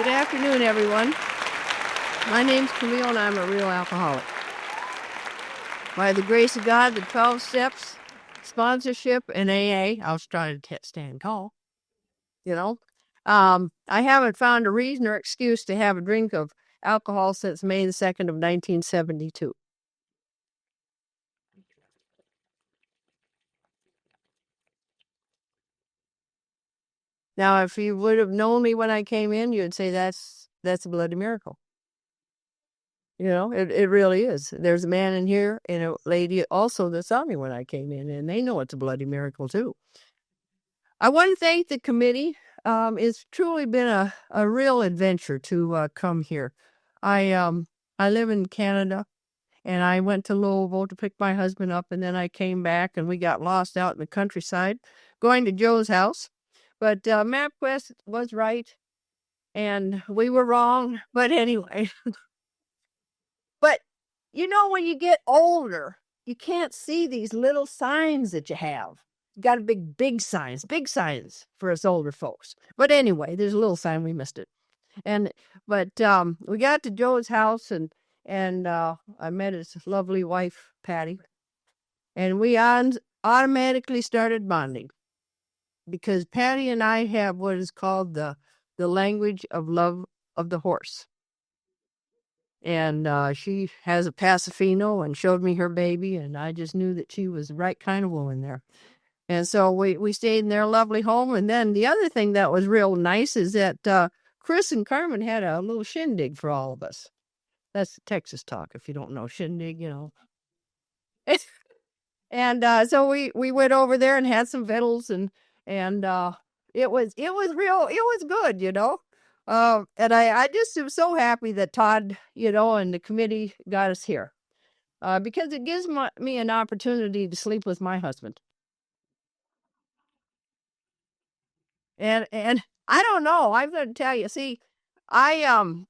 Good afternoon, everyone. My name's Camille, and I'm a real alcoholic. By the grace of God, the 12 steps, sponsorship, and AA, I was trying to stand tall, you know. I haven't found a reason or excuse to have a drink of alcohol since May the 2nd of 1972. Now, if you would have known me when I came in, you'd say that's a bloody miracle. You know, it really is. There's a man in here and a lady also that saw me when I came in, and they know it's a bloody miracle too. I want to thank the committee. It's truly been a real adventure to come here. I live in Canada, and I went to Louisville to pick my husband up, and then I came back, and we got lost out in the countryside, going to Joe's house. But MapQuest was right, and we were wrong. But anyway, but you know, when you get older, you can't see these little signs that you have. You got to big signs for us older folks. But anyway, there's a little sign, we missed it. But we got to Joe's house, and I met his lovely wife, Patty, and we automatically started bonding because Patty and I have what is called the language of love of the horse. And she has a Pasifino and showed me her baby, and I just knew that she was the right kind of woman there. And so we stayed in their lovely home. And then the other thing that was real nice is that Chris and Carmen had a little shindig for all of us. That's Texas talk, if you don't know shindig, you know. And so we went over there and had some victuals, and it was good, you know. And I just am so happy that Todd, you know, and the committee got us here, because it gives me an opportunity to sleep with my husband. And I don't know. I'm going to tell you. See, my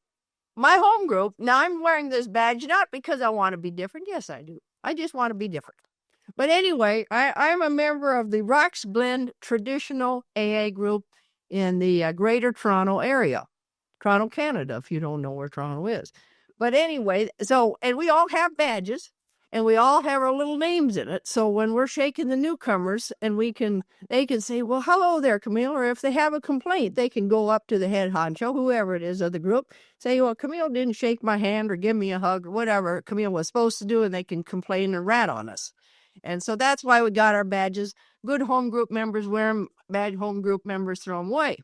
home group. Now I'm wearing this badge not because I want to be different. Yes, I do. I just want to be different. But anyway, I'm a member of the Rocks Blend Traditional AA group in the Greater Toronto area, Toronto, Canada. If you don't know where Toronto is, but anyway, and we all have badges. And we all have our little names in it. So when we're shaking the newcomers, and they can say, well, hello there, Camille. Or if they have a complaint, they can go up to the head honcho, whoever it is of the group, say, well, Camille didn't shake my hand or give me a hug or whatever Camille was supposed to do, and they can complain and rat on us. And so that's why we got our badges. Good home group members wear them. Bad home group members throw them away.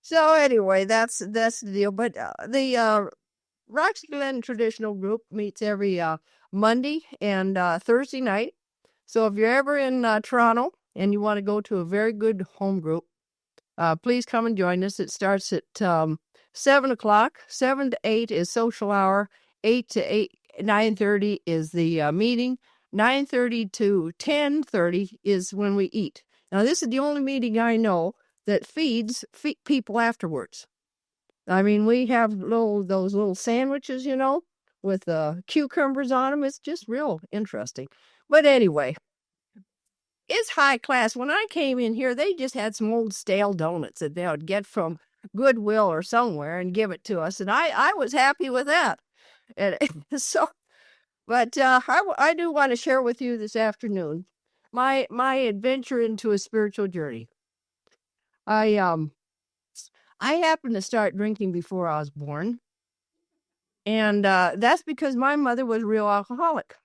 So anyway, that's the deal. But the Rocks Glen Traditional Group meets every Monday and Thursday night. So if you're ever in Toronto and you want to go to a very good home group, please come and join us. It starts at 7 o'clock. 7 to 8 is social hour. 8 to 9:30 is the meeting. 9:30 to 10:30 is when we eat. Now, this is the only meeting I know that feeds people afterwards. I mean, we have those little sandwiches, you know, with cucumbers on them. It's just real interesting. But anyway, it's high class. When I came in here, they just had some old stale donuts that they would get from Goodwill or somewhere and give it to us. And I was happy with that. And so, but I do want to share with you this afternoon my adventure into a spiritual journey. I happened to start drinking before I was born. And that's because my mother was a real alcoholic.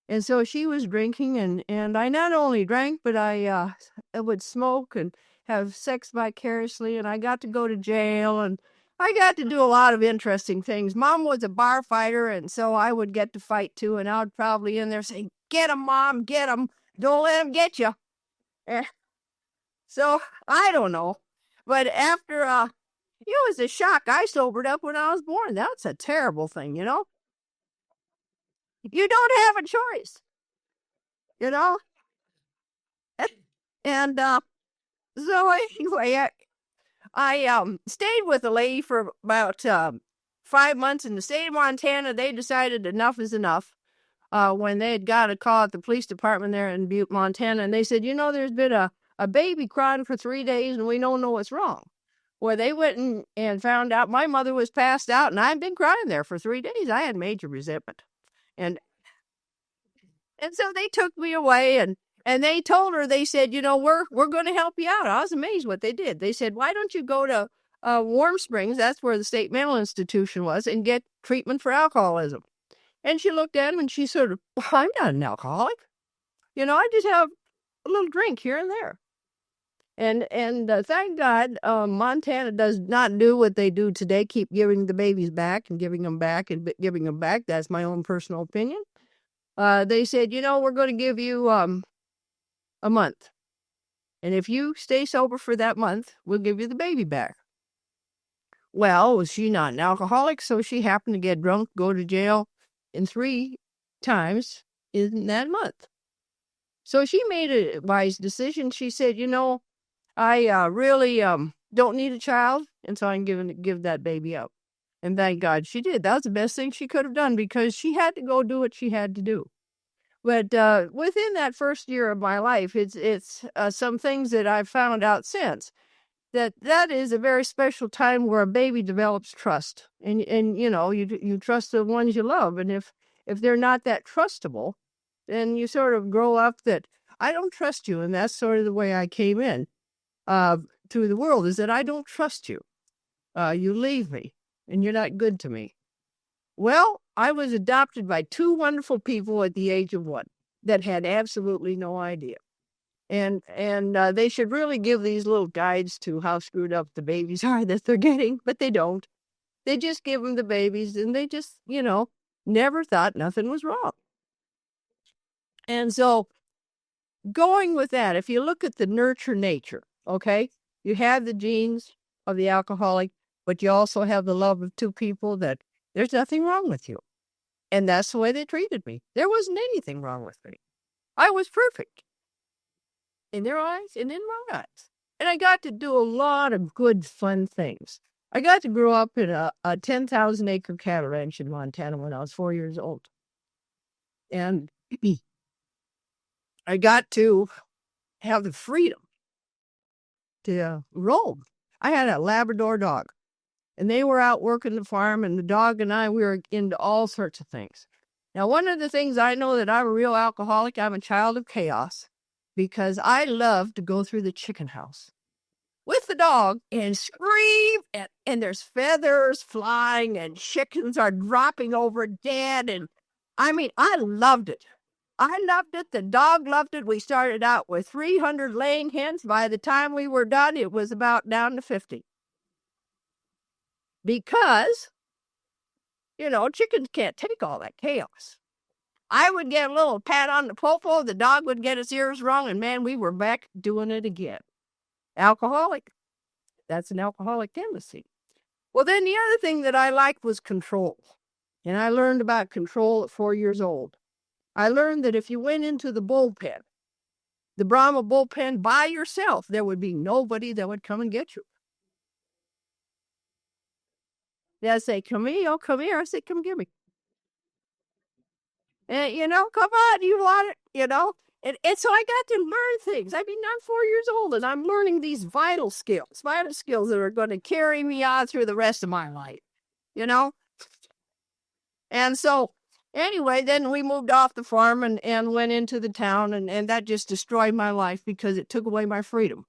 And so she was drinking, and I not only drank, but I would smoke and have sex vicariously, and I got to go to jail, and I got to do a lot of interesting things. Mom was a bar fighter, and so I would get to fight too, and I would probably in there say, get him, Mom, get him. Don't let him get you. So I don't know. But after, it was a shock. I sobered up when I was born. That's a terrible thing, you know? You don't have a choice, you know? And so anyway, I stayed with a lady for about 5 months in the state of Montana. They decided enough is enough when they had got a call at the police department there in Butte, Montana. And they said, you know, there's been a baby crying for 3 days and we don't know what's wrong. Well, they went and found out my mother was passed out, and I'd been crying there for 3 days. I had major resentment. And and so they took me away, and they told her, they said, we're going to help you out. I was amazed what they did. They said, why don't you go to Warm Springs, that's where the state mental institution was, and get treatment for alcoholism. And she looked at him and she sort of, well, I'm not an alcoholic. I just have a little drink here and there. And thank God, Montana does not do what they do today, keep giving the babies back and giving them back and giving them back. That's my own personal opinion. They said, we're going to give you a month. And if you stay sober for that month, we'll give you the baby back. Well, was she not an alcoholic? So she happened to get drunk, go to jail in 3 times in that month. So she made a wise decision. She said, I really don't need a child, and so I can give that baby up. And thank God she did. That was the best thing she could have done, because she had to go do what she had to do. But within that first year of my life, it's some things that I've found out since, that is a very special time where a baby develops trust. And you trust the ones you love. And if they're not that trustable, then you sort of grow up that I don't trust you. And that's sort of the way I came in through the world, is that I don't trust you. You leave me and you're not good to me. Well, I was adopted by 2 wonderful people at the age of 1 that had absolutely no idea. And they should really give these little guides to how screwed up the babies are that they're getting, but they don't. They just give them the babies, and they just, never thought nothing was wrong. And so going with that, if you look at the nurture nature, okay, you have the genes of the alcoholic, but you also have the love of 2 people that there's nothing wrong with you. And that's the way they treated me. There wasn't anything wrong with me. I was perfect in their eyes and in my eyes. And I got to do a lot of good, fun things. I got to grow up in a 10,000-acre cattle ranch in Montana when I was 4 years old. And I got to have the freedom to roam. I had a Labrador dog, and they were out working the farm, and the dog and I, we were into all sorts of things. Now, one of the things I know that I'm a real alcoholic, I'm a child of chaos, because I love to go through the chicken house with the dog and scream, and there's feathers flying and chickens are dropping over dead. And I mean, I loved it. I loved it. The dog loved it. We started out with 300 laying hens. By the time we were done, it was about down to 50. Because, chickens can't take all that chaos. I would get a little pat on the popo, the dog would get his ears wrong, and man, we were back doing it again. Alcoholic. That's an alcoholic tendency. Well, then the other thing that I liked was control. And I learned about control at 4 years old. I learned that if you went into the bullpen, the Brahma bullpen by yourself, there would be nobody that would come and get you. They'd say, Camille, come here. I said, come get me. And, come on, you want it, And so I got to learn things. I mean, I'm 4 years old, and I'm learning these vital skills that are going to carry me on through the rest of my life, And so, anyway, then we moved off the farm and went into the town, and that just destroyed my life because it took away my freedom.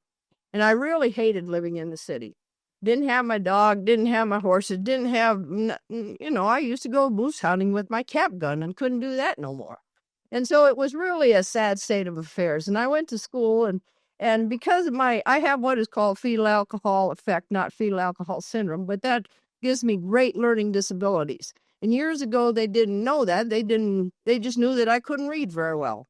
And I really hated living in the city. Didn't have my dog, didn't have my horses, didn't have, I used to go moose hunting with my cap gun and couldn't do that no more. And so it was really a sad state of affairs. And I went to school, and because of I have what is called fetal alcohol effect, not fetal alcohol syndrome, but that gives me great learning disabilities. And years ago, they didn't know that. They just knew that I couldn't read very well.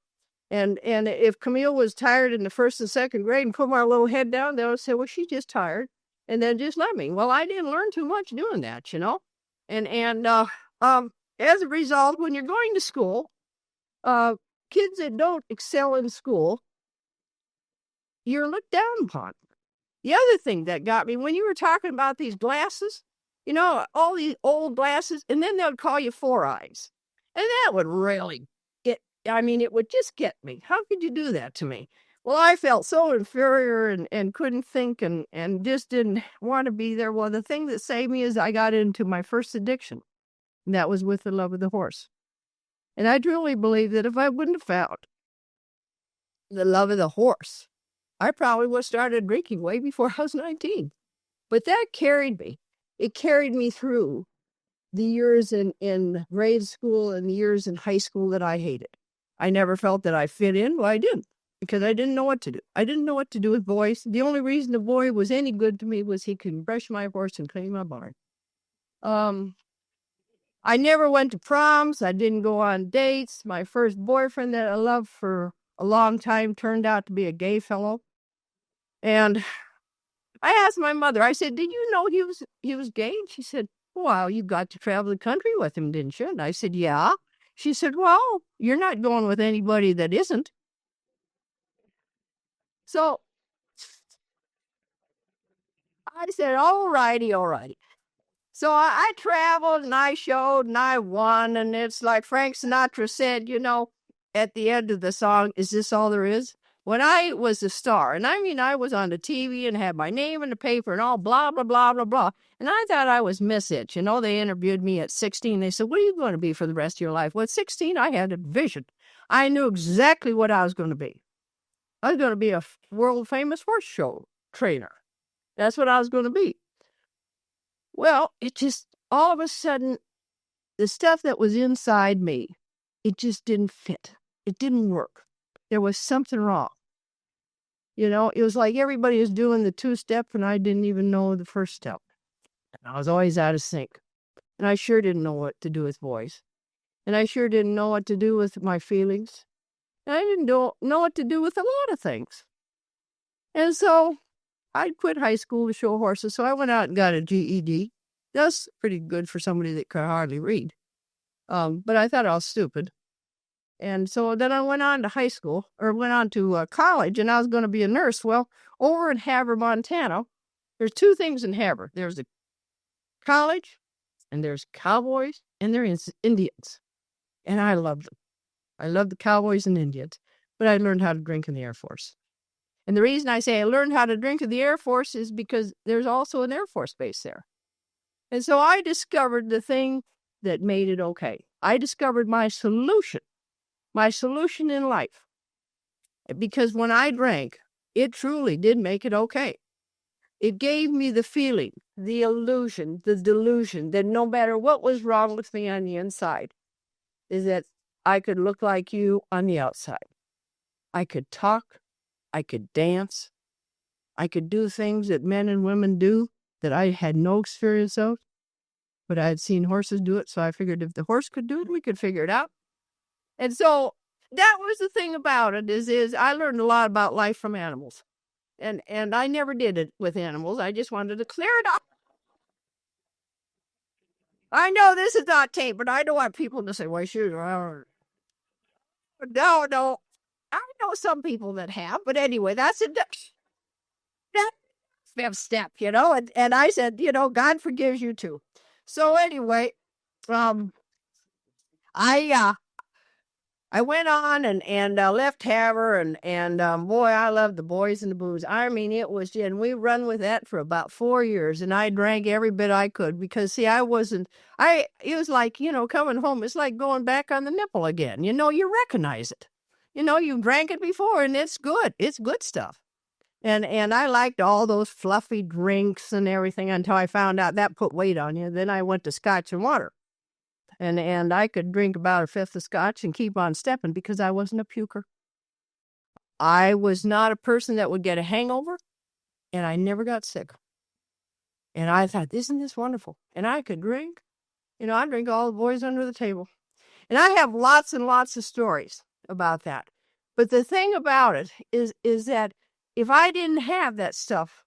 And if Camille was tired in the 1st and 2nd grade and put my little head down, they would say, well, she's just tired. And then just let me. Well, I didn't learn too much doing that, And as a result, when you're going to school, kids that don't excel in school, you're looked down upon. The other thing that got me, when you were talking about these glasses, all these old glasses, and then they would call you 4 eyes. And that would really it would just get me. How could you do that to me? Well, I felt so inferior and couldn't think and just didn't want to be there. Well, the thing that saved me is I got into my first addiction, and that was with the love of the horse. And I truly believe that if I wouldn't have found the love of the horse, I probably would have started drinking way before I was 19. But that carried me. It carried me through the years in grade school and the years in high school that I hated. I never felt that I fit in. Well, I didn't, because I didn't know what to do. I didn't know what to do with boys. The only reason the boy was any good to me was he could brush my horse and clean my barn. I never went to proms. I didn't go on dates. My first boyfriend that I loved for a long time turned out to be a gay fellow. And I asked my mother, I said, did you know he was gay? And she said, well, you got to travel the country with him, didn't you? And I said, yeah. She said, well, you're not going with anybody that isn't. So I said, all righty, all righty. So I traveled and I showed and I won. And it's like Frank Sinatra said, at the end of the song, is this all there is? When I was a star, and I mean, I was on the TV and had my name in the paper and all blah, blah, blah, blah, blah. And I thought I was Miss It. They interviewed me at 16. They said, what are you going to be for the rest of your life? Well, at 16, I had a vision. I knew exactly what I was going to be. I was going to be a world famous horse show trainer. That's what I was going to be. Well, it just, all of a sudden, the stuff that was inside me, it just didn't fit. It didn't work. There was something wrong. It was like everybody was doing the 2-step and I didn't even know the first step. And I was always out of sync. And I sure didn't know what to do with boys. And I sure didn't know what to do with my feelings. And I didn't know what to do with a lot of things. And so I quit high school to show horses. So I went out and got a GED. That's pretty good for somebody that could hardly read. But I thought I was stupid. And so then I went on to high school, or went on to college, and I was going to be a nurse. Well, over in Havre, Montana, there's 2 things in Havre. There's a college, and there's cowboys, and there's Indians. And I loved them. I loved the cowboys and Indians. But I learned how to drink in the Air Force. And the reason I say I learned how to drink in the Air Force is because there's also an Air Force base there. And so I discovered the thing that made it okay. I discovered my solution in life. Because when I drank, it truly did make it okay. It gave me the feeling, the illusion, the delusion that no matter what was wrong with me on the inside, is that I could look like you on the outside. I could talk, I could dance, I could do things that men and women do that I had no experience of, but I had seen horses do it, so I figured if the horse could do it, we could figure it out. And so that was the thing about it, is I learned a lot about life from animals. And I never did it with animals. I just wanted to clear it up. I know this is not tape, but I don't want people to say, why shoot? No. I know some people that have, but anyway, that's a fifth step, and I said, God forgives you too. So anyway, I went on and left Havre and boy, I loved the boys and the booze. I mean, it was, and we run with that for about 4 years, and I drank every bit I could because, see, it was like, coming home. It's like going back on the nipple again. You recognize it. You drank it before, and it's good. It's good stuff. And I liked all those fluffy drinks and everything until I found out that put weight on you. Then I went to scotch and water. And I could drink about a fifth of scotch and keep on stepping because I wasn't a puker. I was not a person that would get a hangover, and I never got sick. And I thought, isn't this wonderful? And I could drink. I drink all the boys under the table. And I have lots and lots of stories about that. But the thing about it is that if I didn't have that stuff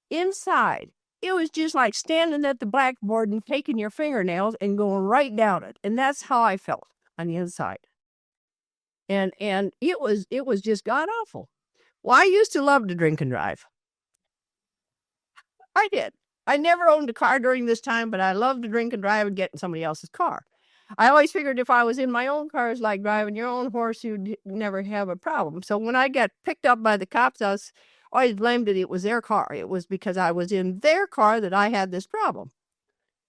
inside, it was just like standing at the blackboard and taking your fingernails and going right down it. And that's how I felt on the inside. And it was just god awful. Well, I used to love to drink and drive. I did. I never owned a car during this time, but I loved to drink and drive and get in somebody else's car. I always figured if I was in my own car, it's like driving your own horse, you'd never have a problem. So when I got picked up by the cops, I always blamed it was their car. It was because I was in their car that I had this problem.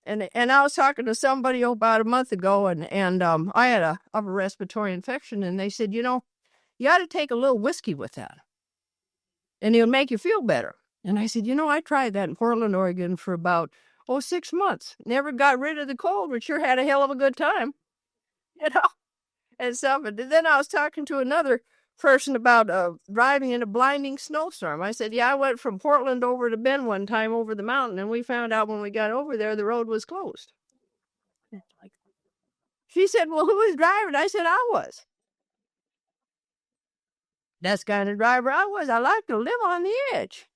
And I was talking to somebody about a month ago, and I had a upper respiratory infection, and they said, you ought to take a little whiskey with that, and it'll make you feel better. And I said, I tried that in Portland, Oregon for about 6 months. Never got rid of the cold, but sure had a hell of a good time, you know, and stuff. And then I was talking to another person about driving in a blinding snowstorm. I said, yeah, I went from Portland over to Bend one time over the mountain, and we found out when we got over there, the road was closed. She said, well, who was driving? I said, I was. That's the kind of driver I was. I like to live on the edge.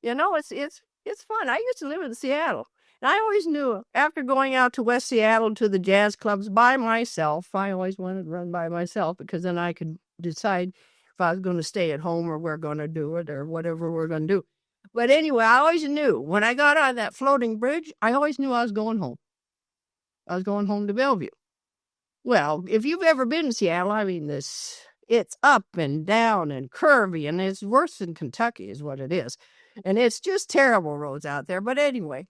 It's fun. I used to live in Seattle. And I always knew after going out to West Seattle to the jazz clubs by myself, I always wanted to run by myself because then I could decide if I was going to stay at home or we're going to do it or whatever we're going to do. But anyway, I always knew when I got on that floating bridge, I always knew I was going home. I was going home to Bellevue. Well, if you've ever been to Seattle, I mean, it's up and down and curvy, and it's worse than Kentucky is what it is. And it's just terrible roads out there. But anyway,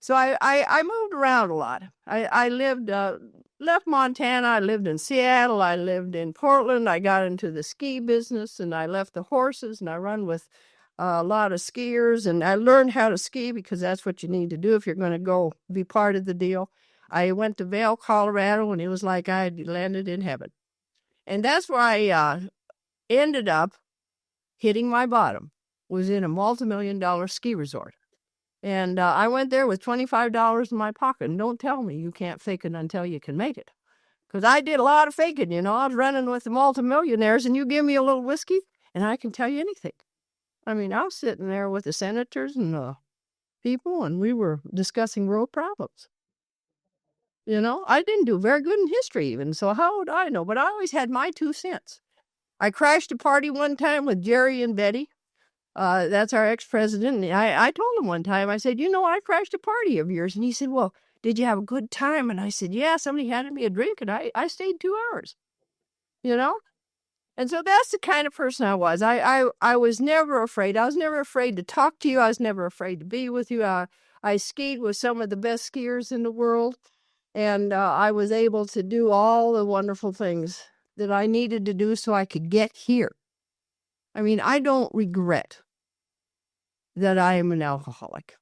so I moved around a lot. I lived, left Montana. I lived in Seattle. I lived in Portland. I got into the ski business, and I left the horses, and I run with a lot of skiers. And I learned how to ski because that's what you need to do if you're going to go be part of the deal. I went to Vail, Colorado, and it was like I had landed in heaven. And that's where I ended up hitting my bottom, was in a multi-million-dollar ski resort. And I went there with $25 in my pocket. And don't tell me you can't fake it until you can make it. Because I did a lot of faking, I was running with the multimillionaires, and you give me a little whiskey, and I can tell you anything. I mean, I was sitting there with the senators and the people, and we were discussing road problems. I didn't do very good in history even, so how would I know? But I always had my 2 cents. I crashed a party one time with Jerry and Betty. That's our ex-president. And I told him one time, I said, I crashed a party of yours. And he said, well, did you have a good time? And I said, yeah, somebody handed me a drink, and I stayed 2 hours, And so that's the kind of person I was. I was never afraid. I was never afraid to talk to you. I was never afraid to be with you. I skied with some of the best skiers in the world. And I was able to do all the wonderful things that I needed to do so I could get here. I mean, I don't regret that I am an alcoholic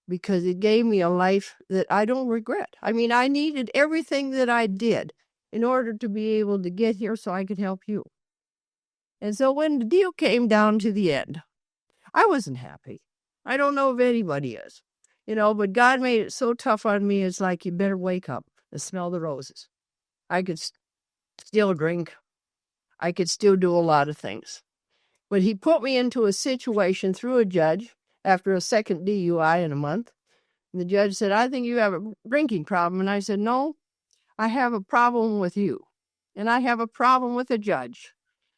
because it gave me a life that I don't regret. I mean, I needed everything that I did in order to be able to get here so I could help you. And so when the deal came down to the end, I wasn't happy. I don't know if anybody is. But God made it so tough on me. It's like, you better wake up and smell the roses. I could still drink. I could still do a lot of things. But he put me into a situation through a judge after a second DUI in a month. And the judge said, I think you have a drinking problem. And I said, no, I have a problem with you. And I have a problem with the judge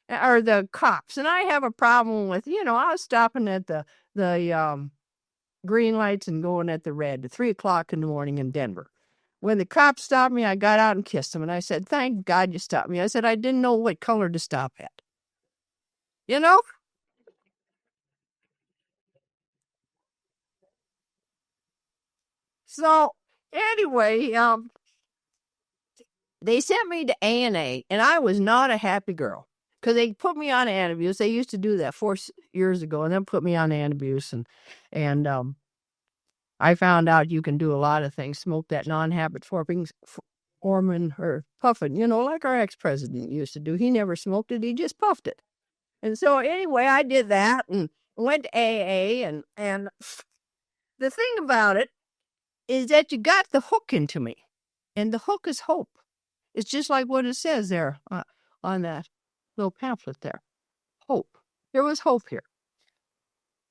or the cops. And I have a problem with, I was stopping at the green lights and going at the red at 3:00 in the morning in Denver. When the cops stopped me, I got out and kissed them. And I said, thank God you stopped me. I said, I didn't know what color to stop at. So anyway, they sent me to A&A, and I was not a happy girl because they put me on antabuse. They used to do that 4 years ago, and then put me on antabuse, and I found out you can do a lot of things. Smoke that non-habit forming or puffing, like our ex-president used to do. He never smoked it; he just puffed it. And so anyway, I did that and went to AA, and the thing about it is that you got the hook into me, and the hook is hope. It's just like what it says there on that little pamphlet there. Hope. There was hope here.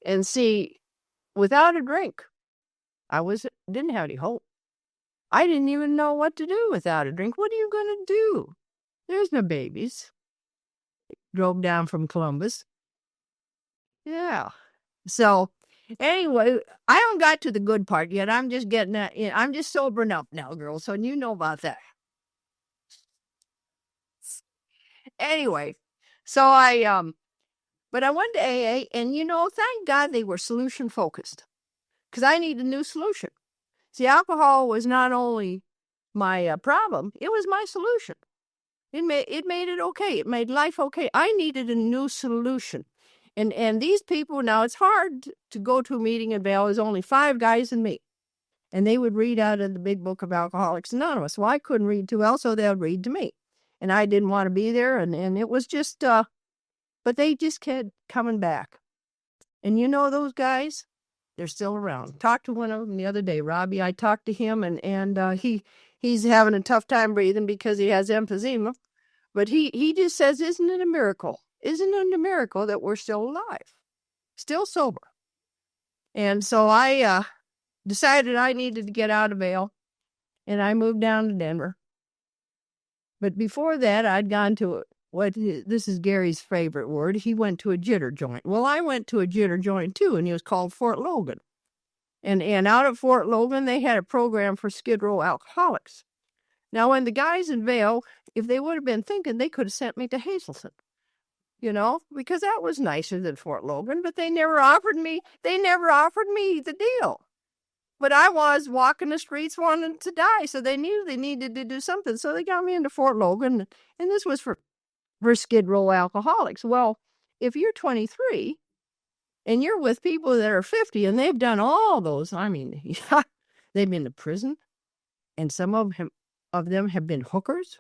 And see, without a drink, I didn't have any hope. I didn't even know what to do without a drink. What are you going to do? There's no babies. Drove down from Columbus. Yeah. So anyway, I haven't got to the good part yet. I'm just getting that. I'm just sobering up now, girl. So you know about that. Anyway, so but I went to AA, and thank God they were solution focused, because I need a new solution. See, alcohol was not only my problem; it was my solution. It made it okay. It made life okay. I needed a new solution. And these people, now it's hard to go to a meeting in Vail. There's only 5 guys and me. And they would read out of the big book of Alcoholics Anonymous. Well, I couldn't read too well, so they'd read to me. And I didn't want to be there. And it was just, but they just kept coming back. And those guys, they're still around. Talked to one of them the other day, Robbie. I talked to him, and he's having a tough time breathing because he has emphysema. But he just says, isn't it a miracle? Isn't it a miracle that we're still alive, still sober? And so I decided I needed to get out of Vail, and I moved down to Denver. But before that, I'd gone to this is Gary's favorite word. He went to a jitter joint. Well, I went to a jitter joint too, and it was called Fort Logan. And out at Fort Logan, they had a program for Skid Row alcoholics. Now, when the guys in Vail, if they would have been thinking, they could have sent me to Hazelton, because that was nicer than Fort Logan, but they never offered me the deal. But I was walking the streets wanting to die, so they knew they needed to do something. So they got me into Fort Logan, and this was for Skid Row alcoholics. Well, if you're 23 and you're with people that are 50 and they've done all those, I mean, they've been to prison, and some of them have been hookers,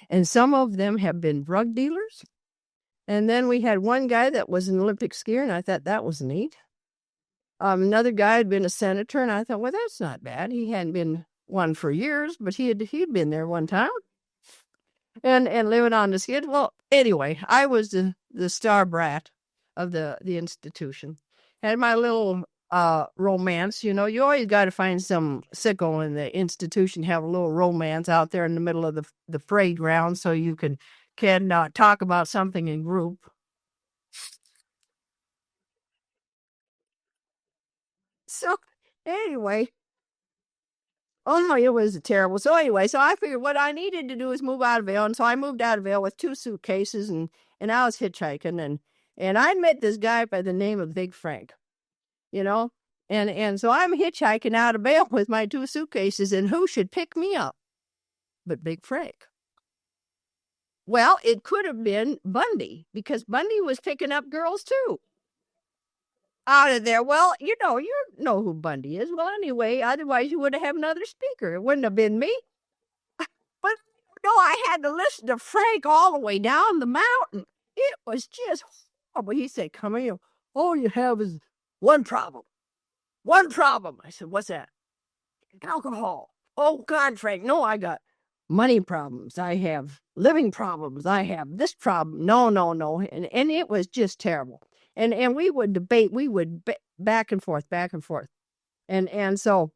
and some of them have been drug dealers. And then we had one guy that was an Olympic skier, and I thought that was neat. Another guy had been a senator, and I thought, well, that's not bad. He hadn't been one for years, but he'd been there one time, and living on the skid. Well, anyway, I was the star brat of the institution. Had my little romance. You always got to find some sicko in the institution, have a little romance out there in the middle of the parade ground, so you can talk about something in group. So anyway, oh no, it was terrible. So anyway, so I figured what I needed to do is move out of Vail, and so I moved out of Vail with 2 suitcases, and I was hitchhiking, and I met this guy by the name of Big Frank, and so I'm hitchhiking out of Vail with my 2 suitcases, and who should pick me up but Big Frank? Well, it could have been Bundy, because Bundy was picking up girls too out of there. Well, you know who Bundy is. Well, anyway, otherwise you would have had another speaker. It wouldn't have been me. But no, I had to listen to Frank all the way down the mountain. It was just horrible. He said, Camille, all you have is one problem. One problem. I said, what's that? Alcohol. Oh, God, Frank, no, I got money problems. I have living problems. I have this problem. No. And it was just terrible. And we would debate. We would back and forth. And so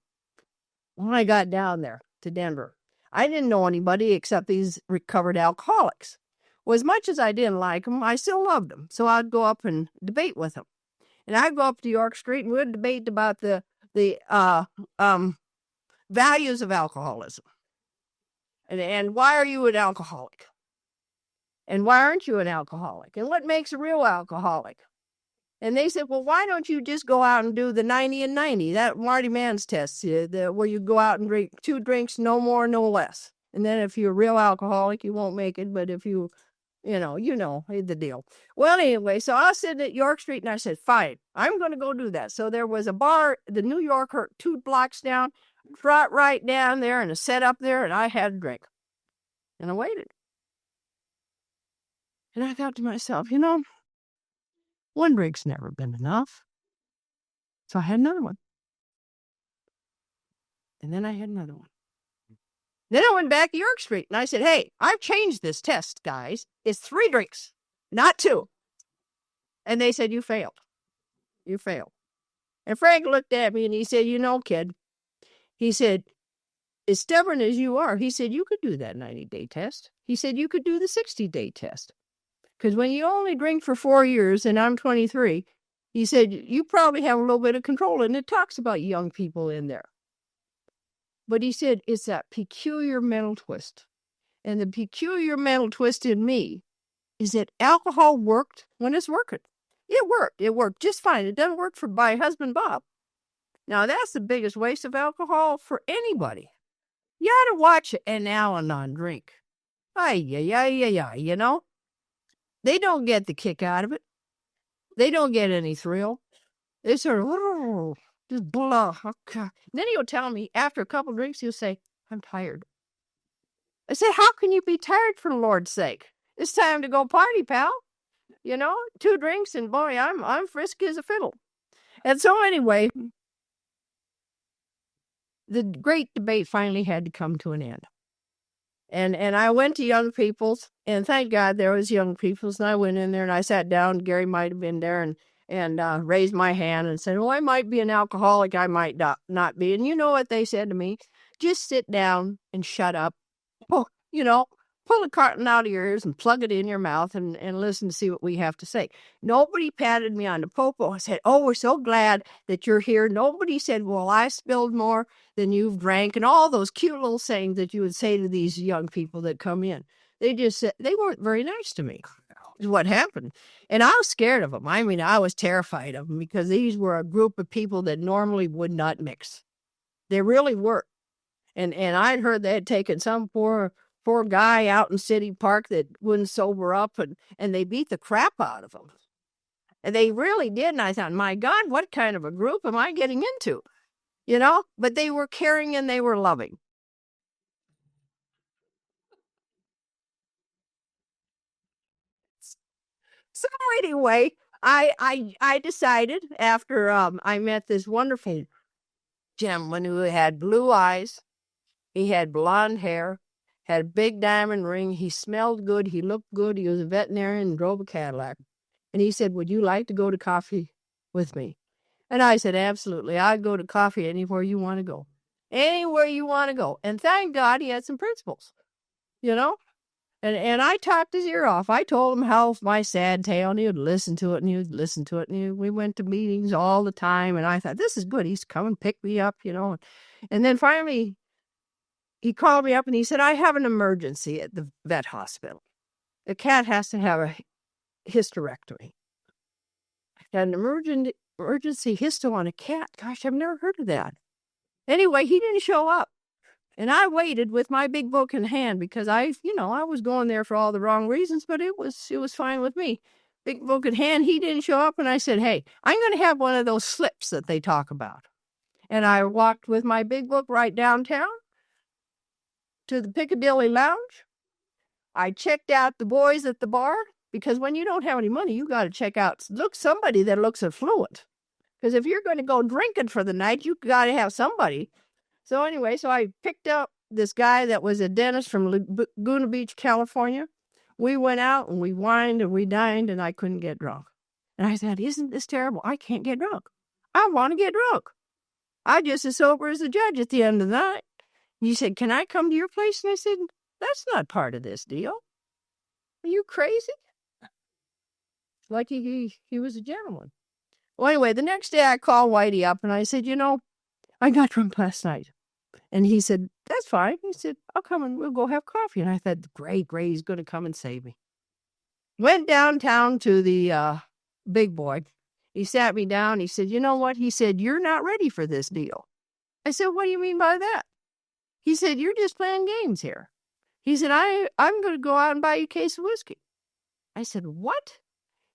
when I got down there to Denver, I didn't know anybody except these recovered alcoholics. Well, as much as I didn't like them, I still loved them. So I'd go up and debate with them. And I'd go up to York Street, and we'd debate about the values of alcoholism. And why are you an alcoholic? And why aren't you an alcoholic? And what makes a real alcoholic? And they said, well, why don't you just go out and do the 90 and 90, that Marty Mann's test, where you go out and drink 2 drinks, no more, no less. And then if you're a real alcoholic, you won't make it. But if you know the deal. Well, anyway, so I was sitting at York Street, and I said, fine, I'm going to go do that. So there was a bar, the New Yorker, 2 blocks down, trot right down there, and a set up there, and I had a drink. And I waited. And I thought to myself, one drink's never been enough. So I had another one. And then I had another one. Then I went back to York Street, and I said, hey, I've changed this test, guys. It's 3 drinks, not 2. And they said, you failed. You failed. And Frank looked at me, and he said, kid, he said, as stubborn as you are, he said, you could do that 90-day test. He said, you could do the 60-day test. Because when you only drink for 4 years, and I'm 23, he said, you probably have a little bit of control. And it talks about young people in there. But he said, it's that peculiar mental twist. And the peculiar mental twist in me is that alcohol worked when it's working. It worked. It worked just fine. It doesn't work for my husband, Bob. Now, that's the biggest waste of alcohol for anybody. You ought to watch an Al-Anon drink. You know? They don't get the kick out of it. They don't get any thrill. They sort of, just blah. Okay. Then he'll tell me, after a couple drinks, he'll say, I'm tired. I say, how can you be tired, for the Lord's sake? It's time to go party, pal. You know, 2 drinks, and boy, I'm frisky as a fiddle. And so anyway, the great debate finally had to come to an end. And I went to young people's, and thank God there was young people's, and I went in there and I sat down. Gary might have been there, and raised my hand and said, well, I might be an alcoholic, I might not be. And you know what they said to me? Just sit down and shut up. Oh, you know, pull the carton out of your ears and plug it in your mouth and listen to see what we have to say. Nobody patted me on the popo and said, oh, we're so glad that you're here. Nobody said, well, I spilled more than you've drank, and all those cute little sayings that you would say to these young people that come in. They just said, they weren't very nice to me, is what happened. And I was scared of them. I mean, I was terrified of them because these were a group of people that normally would not mix. They really were. And I'd heard they had taken some poor guy out in City Park that wouldn't sober up, and they beat the crap out of him. And they really did. And I thought, my God, what kind of a group am I getting into? You know, but they were caring and they were loving. So anyway, I decided after I met this wonderful gentleman who had blue eyes, he had blonde hair, had a big diamond ring, he smelled good, he looked good, he was a veterinarian and drove a Cadillac. And he said, would you like to go to coffee with me? And I said, absolutely. I'd go to coffee anywhere you want to go. Anywhere you want to go. And thank God he had some principles, you know? And I talked his ear off. I told him how my sad tale, and he would listen to it, and he would listen to it. And we went to meetings all the time, and I thought, this is good. He's come and pick me up, you know. And then finally, he called me up, and he said, I have an emergency at the vet hospital. The cat has to have a hysterectomy. An emergency histo on a cat. Gosh, I've never heard of that. Anyway, he didn't show up. And I waited with my big book in hand because I was going there for all the wrong reasons, but it was fine with me. Big book in hand, he didn't show up, and I said, hey, I'm going to have one of those slips that they talk about. And I walked with my big book right downtown to the Piccadilly Lounge. I checked out the boys at the bar because when you don't have any money, you got to check out somebody that looks affluent. Because if you're going to go drinking for the night, you got to have somebody. So anyway, I picked up this guy that was a dentist from Laguna Beach, California. We went out and we wined and we dined, and I couldn't get drunk. And I said, isn't this terrible? I can't get drunk. I want to get drunk. I just as sober as the judge at the end of the night. He said, can I come to your place? And I said, that's not part of this deal. Are you crazy? Like he was a gentleman. Well, anyway, the next day I called Whitey up and I said, I got drunk last night. And he said, that's fine. He said, I'll come and we'll go have coffee. And I thought, great, he's going to come and save me. Went downtown to the big boy. He sat me down. He said, you know what? He said, you're not ready for this deal. I said, what do you mean by that? He said, you're just playing games here. He said, I'm going to go out and buy you a case of whiskey. I said, what?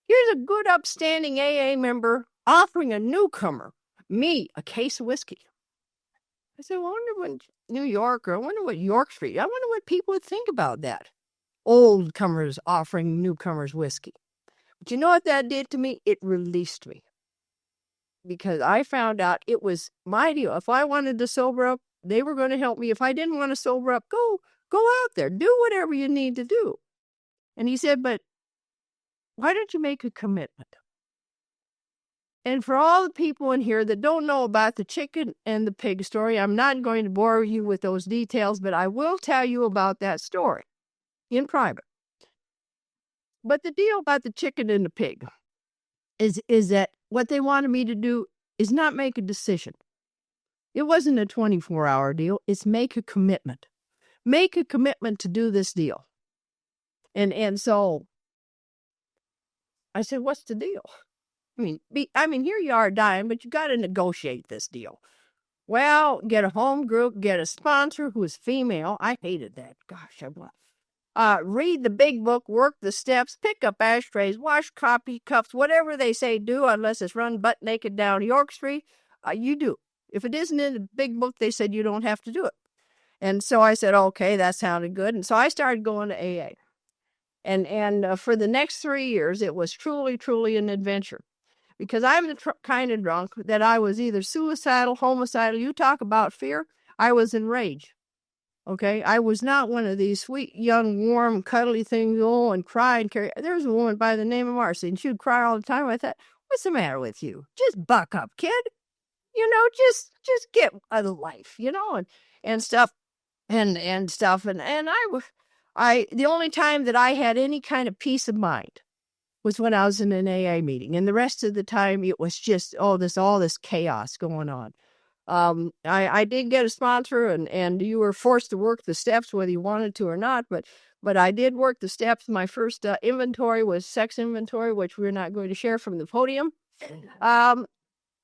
Here's a good upstanding AA member offering a newcomer, me, a case of whiskey. I said, well, I wonder what New York, or I wonder what York Street, I wonder what people would think about that. Old comers offering newcomers whiskey. But you know what that did to me? It released me. Because I found out it was my deal. If I wanted to sober up, they were going to help me. If I didn't want to sober up, go out there. Do whatever you need to do. And he said, but why don't you make a commitment? And for all the people in here that don't know about the chicken and the pig story, I'm not going to bore you with those details, but I will tell you about that story in private. But the deal about the chicken and the pig is that what they wanted me to do is not make a decision. It wasn't a 24-hour deal. It's make a commitment. Make a commitment to do this deal. And so I said, what's the deal? I mean, here you are dying, but you got to negotiate this deal. Well, get a home group, get a sponsor who is female. I hated that. Gosh, read the big book, work the steps, pick up ashtrays, wash coffee cups, whatever they say do, unless it's run butt naked down York Street, you do. If it isn't in the big book, they said you don't have to do it. And so I said, okay, that sounded good. And so I started going to AA. And for the next 3 years, it was truly, truly an adventure. Because I'm the kind of drunk that I was either suicidal, homicidal. You talk about fear, I was in rage. Okay, I was not one of these sweet, young, warm, cuddly things. Oh, and cry and carry. There's a woman by the name of Marcy, and she would cry all the time. I thought, what's the matter with you? Just buck up, kid. Just get a life, and stuff, and stuff. And I the only time that I had any kind of peace of mind was when I was in an AA meeting, and the rest of the time it was just all this chaos going on. I did get a sponsor, and you were forced to work the steps whether you wanted to or not, but I did work the steps. My first inventory was sex inventory, which we're not going to share from the podium.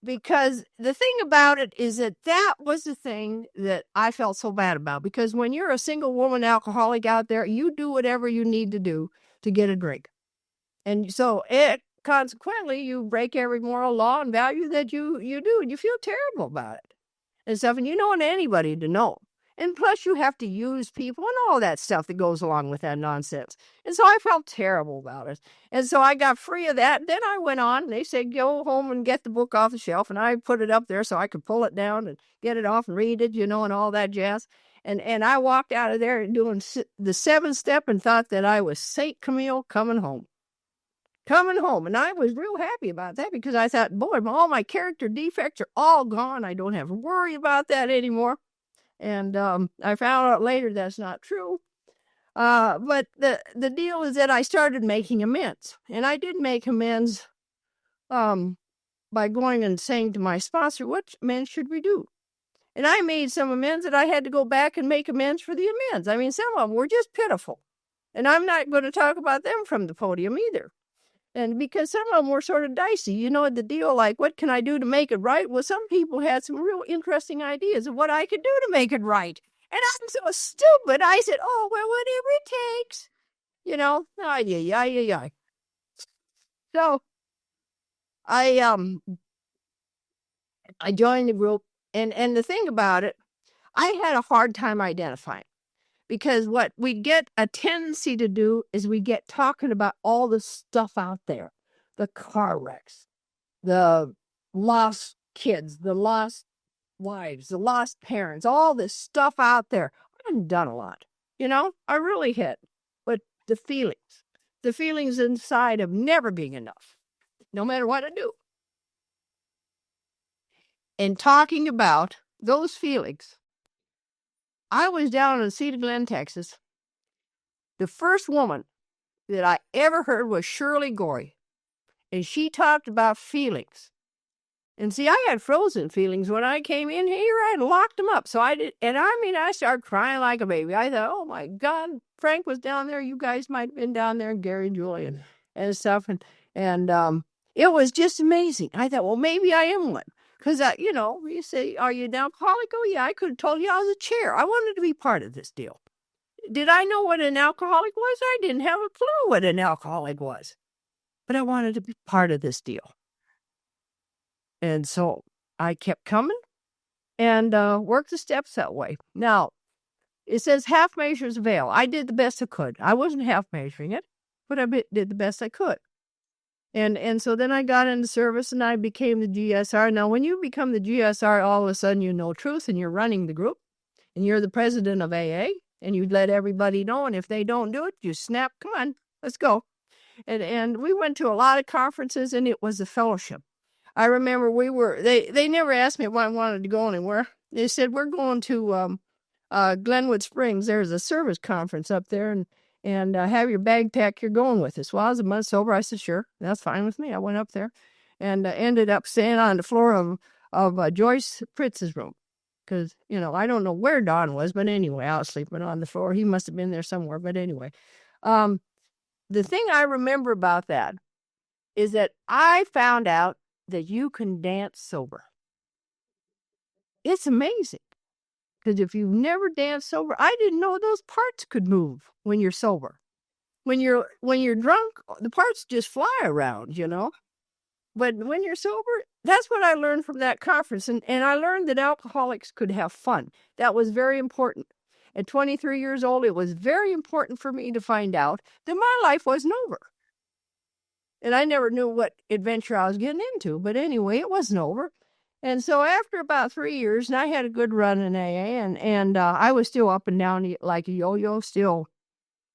Because the thing about it is that was the thing that I felt so bad about, because when you're a single woman alcoholic out there, you do whatever you need to do to get a drink. And so consequently, you break every moral law and value that you do, and you feel terrible about it and stuff. And you don't want anybody to know. And plus, you have to use people and all that stuff that goes along with that nonsense. And so I felt terrible about it. And so I got free of that. Then I went on, and they said, go home and get the book off the shelf. And I put it up there so I could pull it down and get it off and read it, and all that jazz. And I walked out of there doing the 7th step and thought that I was Saint Camille coming home. And I was real happy about that, because I thought, boy, all my character defects are all gone. I don't have to worry about that anymore. And I found out later that's not true. But the deal is that I started making amends. And I did make amends by going and saying to my sponsor, what amends should we do? And I made some amends that I had to go back and make amends for the amends. I mean, some of them were just pitiful. And I'm not going to talk about them from the podium either. And because some of them were sort of dicey, the deal, like, what can I do to make it right? Well, some people had some real interesting ideas of what I could do to make it right. And I'm so stupid. I said, oh, well, whatever it takes. So I joined the group, and the thing about it, I had a hard time identifying. Because what we get a tendency to do is we get talking about all the stuff out there, the car wrecks, the lost kids, the lost wives, the lost parents, all this stuff out there. I haven't done a lot, I really had. But the feelings inside of never being enough, no matter what I do. And talking about those feelings, I was down in Cedar Glen, Texas. The first woman that I ever heard was Shirley Gorey. And she talked about feelings. And see, I had frozen feelings when I came in here. I locked them up. So I did. And I started crying like a baby. I thought, oh my God, Frank was down there. You guys might have been down there, and Gary and Julian and stuff. And it was just amazing. I thought, well, maybe I am one. Because, you say, are you an alcoholic? Oh, yeah, I could have told you I was a chair. I wanted to be part of this deal. Did I know what an alcoholic was? I didn't have a clue what an alcoholic was. But I wanted to be part of this deal. And so I kept coming and worked the steps that way. Now, it says half measures avail. I did the best I could. I wasn't half measuring it, but I did the best I could. And so then I got into service and I became the GSR. Now, when you become the GSR, all of a sudden you know truth and you're running the group and you're the president of AA and you let everybody know. And if they don't do it, you snap, come on, let's go. And we went to a lot of conferences and it was a fellowship. I remember they never asked me if I wanted to go anywhere. They said, we're going to Glenwood Springs. There's a service conference up there and have your bag packed. You're going with us. Well, I was a month sober. I said, sure, that's fine with me. I went up there and ended up staying on the floor of Joyce Pritz's room. Because, I don't know where Don was, but anyway, I was sleeping on the floor. He must have been there somewhere. But anyway, the thing I remember about that is that I found out that you can dance sober. It's amazing. Because if you've never danced sober, I didn't know those parts could move when you're sober. When you're drunk, the parts just fly around, But when you're sober, that's what I learned from that conference. And I learned that alcoholics could have fun. That was very important. At 23 years old, it was very important for me to find out that my life wasn't over. And I never knew what adventure I was getting into. But anyway, it wasn't over. And so after about 3 years, and I had a good run in AA, and I was still up and down like a yo-yo, still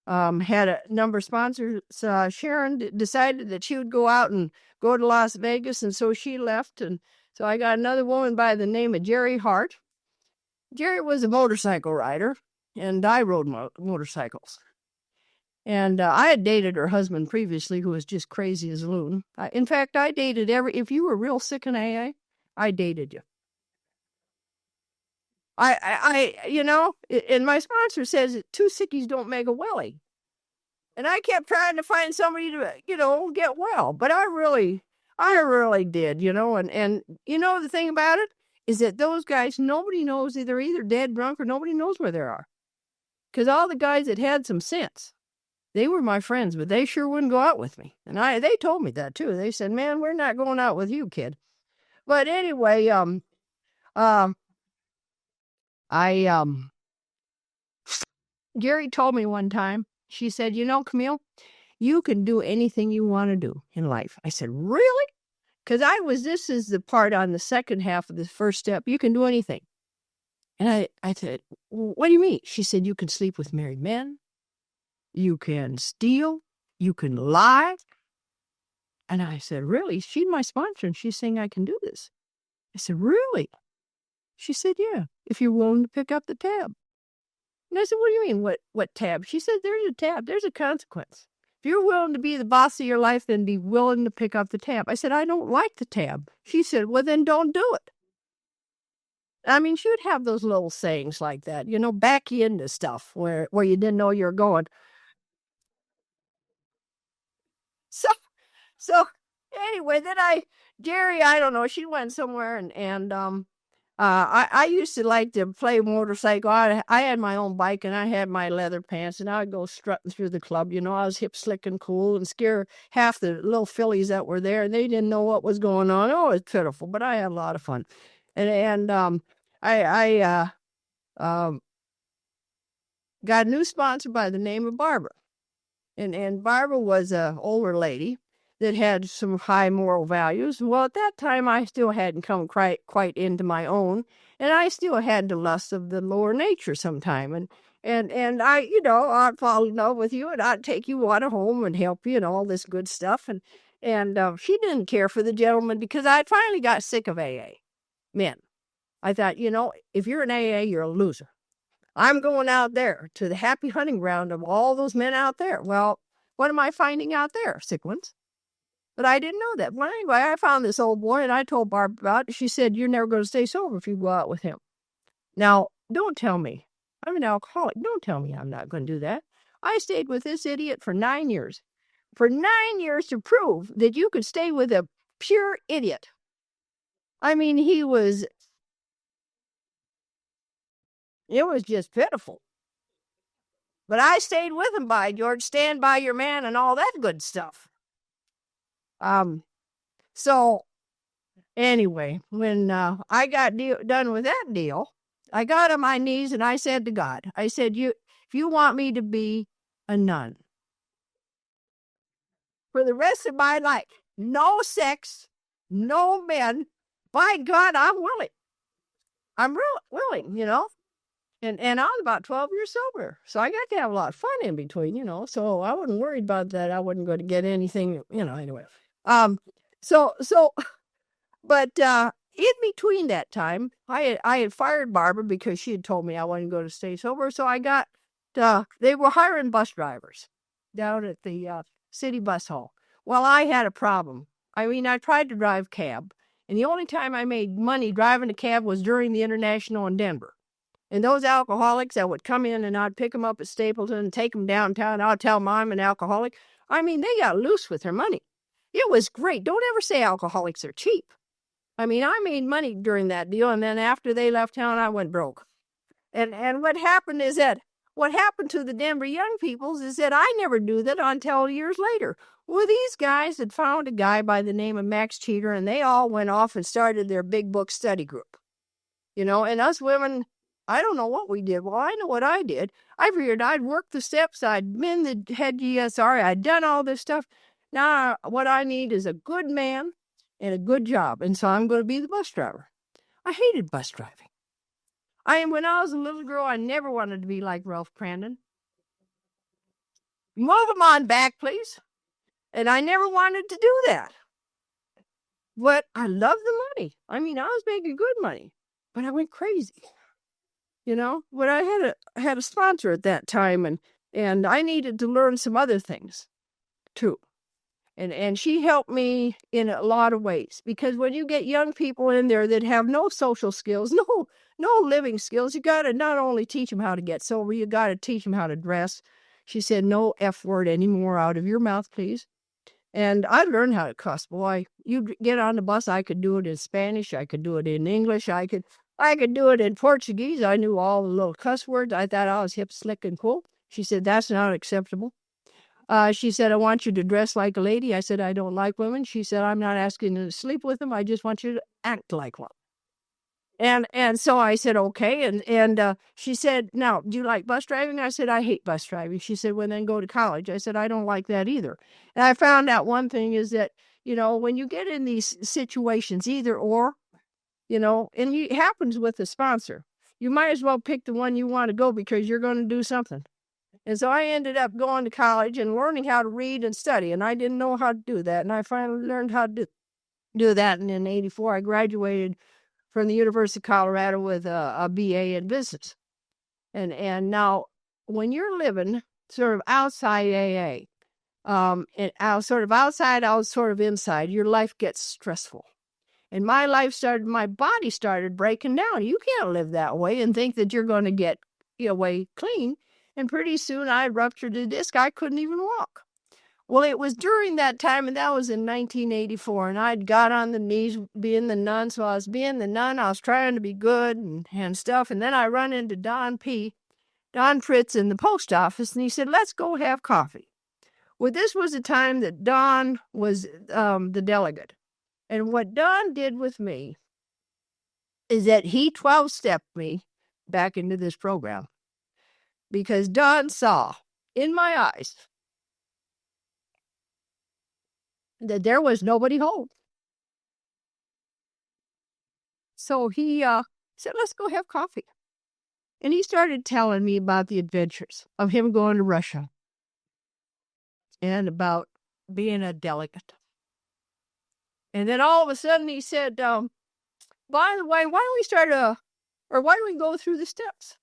had a number of sponsors. Sharon decided that she would go out and go to Las Vegas, and so she left. And so I got another woman by the name of Jerry Hart. Jerry was a motorcycle rider, and I rode motorcycles. And I had dated her husband previously, who was just crazy as a loon. In fact, I dated if you were real sick in AA, I dated you. And my sponsor says that two sickies don't make a wellie. And I kept trying to find somebody to, get well. But I really did, and the thing about it is that those guys, nobody knows, they're either dead, drunk, or nobody knows where they are. Because all the guys that had some sense, they were my friends, but they sure wouldn't go out with me. And they told me that too. They said, "Man, we're not going out with you, kid." But anyway, Gary told me one time, she said, "Camille, you can do anything you want to do in life." I said, "Really?" Because this is the part on the second half of the first step. You can do anything. And I said, "What do you mean?" She said, "You can sleep with married men. You can steal. You can lie." And I said, "Really?" She's my sponsor, and she's saying I can do this. I said, "Really?" She said, "Yeah, if you're willing to pick up the tab." And I said, "What do you mean, what tab?" She said, "There's a tab. There's a consequence. If you're willing to be the boss of your life, then be willing to pick up the tab." I said, "I don't like the tab." She said, "Well, then don't do it." I mean, she would have those little sayings like that, back you into stuff where you didn't know you were going. So anyway, then Jerry, I don't know, she went somewhere, and I used to like to play motorcycle. I had my own bike, and I had my leather pants, and I would go strutting through the club. I was hip, slick, and cool, and scare half the little fillies that were there, and they didn't know what was going on. Oh, it was pitiful, but I had a lot of fun. And I got a new sponsor by the name of Barbara. And Barbara was an older lady that had some high moral values. Well, at that time, I still hadn't come quite into my own, and I still had the lust of the lower nature sometime. And I, I'd fall in love with you, and I'd take you out of home and help you and all this good stuff. And she didn't care for the gentleman because I finally got sick of AA men. I thought, if you're an AA, you're a loser. I'm going out there to the happy hunting ground of all those men out there. Well, what am I finding out there? Sick ones. But I didn't know that. Well, anyway, I found this old boy, and I told Barb about it. She said, "You're never going to stay sober if you go out with him." Now, don't tell me. I'm an alcoholic. Don't tell me I'm not going to do that. I stayed with this idiot for 9 years. For 9 years to prove that you could stay with a pure idiot. I mean, it was just pitiful. But I stayed with him, by George, stand by your man and all that good stuff. So anyway, when I got done with that deal, I got on my knees and I said to God, I said, if you want me to be a nun for the rest of my life, no sex, no men, by God, I'm willing. I'm willing, And I was about 12 years sober. So I got to have a lot of fun in between, So I wasn't worried about that. I wasn't going to get anything, anyway. But in between that time, I had fired Barbara because she had told me I wasn't going to stay sober. So I got, they were hiring bus drivers down at the city bus hall. Well, I had a problem. I mean, I tried to drive cab, and the only time I made money driving a cab was during the International in Denver. And those alcoholics that would come in, and I'd pick them up at Stapleton and take them downtown, I'd tell them I'm an alcoholic. I mean, they got loose with their money. It was great. Don't ever say alcoholics are cheap. I mean, I made money during that deal, and then after they left town, I went broke. And what happened is that what happened to the Denver young peoples is that I never knew that until years later. Well, these guys had found a guy by the name of Max Cheater, and they all went off and started their big book study group. And us women, I don't know what we did. Well, I know what I did. I figured I'd worked the steps. I'd been the head GSR. I'd done all this stuff. Now, what I need is a good man and a good job. And so I'm going to be the bus driver. I hated bus driving. When I was a little girl, I never wanted to be like Ralph Crandon. Move him on back, please. And I never wanted to do that. But I loved the money. I mean, I was making good money, but I went crazy. But I had a sponsor at that time, and I needed to learn some other things too. And she helped me in a lot of ways, because when you get young people in there that have no social skills, no living skills, you got to not only teach them how to get sober, you got to teach them how to dress. She said, no F word anymore out of your mouth, please. And I learned how to cuss. Boy, you get on the bus, I could do it in Spanish, I could do it in English, I could do it in Portuguese. I knew all the little cuss words. I thought I was hip, slick, and cool. She said, that's not acceptable. She said, I want you to dress like a lady. I said, I don't like women. She said, I'm not asking you to sleep with them. I just want you to act like one. And so I said, okay. And she said, now, do you like bus driving? I said, I hate bus driving. She said, well, then go to college. I said, I don't like that either. And I found out one thing is that, when you get in these situations, either or, and it happens with a sponsor, you might as well pick the one you want to go because you're going to do something. And so I ended up going to college and learning how to read and study. And I didn't know how to do that. And I finally learned how to do that. And in 84, I graduated from the University of Colorado with a BA in business. And now, when you're living sort of outside AA, and sort of outside, out sort of inside, your life gets stressful. And my body started breaking down. You can't live that way and think that you're going to get away clean. And pretty soon I ruptured a disc. I couldn't even walk. Well, it was during that time, and that was in 1984, and I'd got on the knees being the nun. So I was being the nun. I was trying to be good and stuff. And then I run into Don Pritz in the post office, and he said, let's go have coffee. Well, this was the time that Don was the delegate. And what Don did with me is that he 12-stepped me back into this program. Because Don saw in my eyes that there was nobody home. So he said, let's go have coffee. And he started telling me about the adventures of him going to Russia and about being a delegate. And then all of a sudden he said, by the way, why don't we go through the steps?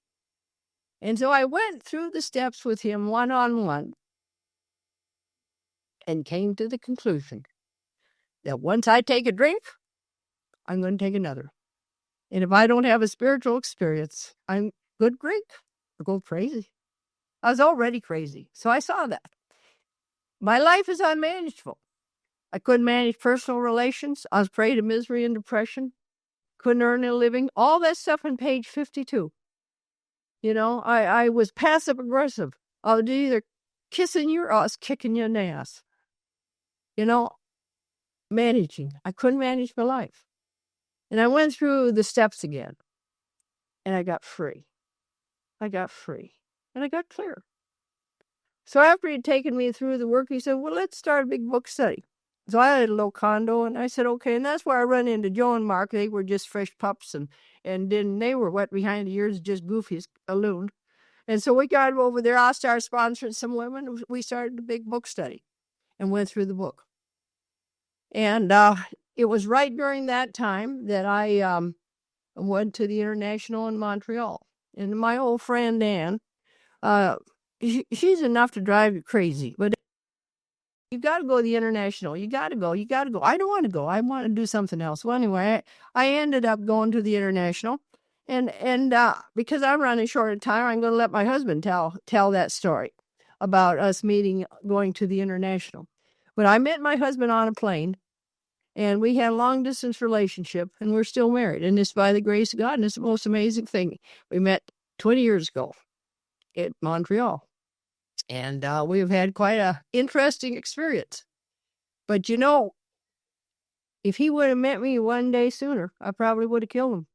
And so I went through the steps with him one-on-one and came to the conclusion that once I take a drink, I'm going to take another. And if I don't have a spiritual experience, I'm good drink or go crazy. I was already crazy, so I saw that. My life is unmanageable. I couldn't manage personal relations. I was prey to misery and depression. Couldn't earn a living. All that stuff on page 52. I was passive aggressive. I was either kissing you or I was kicking you in the ass. Managing. I couldn't manage my life. And I went through the steps again. And I got free. And I got clear. So after he'd taken me through the work, he said, well, let's start a big book study. So I had a little condo, and I said, okay. And that's where I run into Joe and Mark. They were just fresh pups, and then they were wet behind the ears, just goofy as a loon. And so we got over there. I started sponsoring some women. We started a big book study and went through the book. And it was right during that time that I went to the International in Montreal. And my old friend, Ann, she's enough to drive you crazy, but you got to go to the International. You got to go. I don't want to go. I want to do something else. Well, anyway, I ended up going to the International. And because I'm running short of time, I'm going to let my husband tell that story about us meeting, going to the International. But I met my husband on a plane, and we had a long-distance relationship, and we're still married. And it's by the grace of God, and it's the most amazing thing. We met 20 years ago in Montreal, and we've had quite a interesting experience. But if he would have met me one day sooner, I probably would have killed him.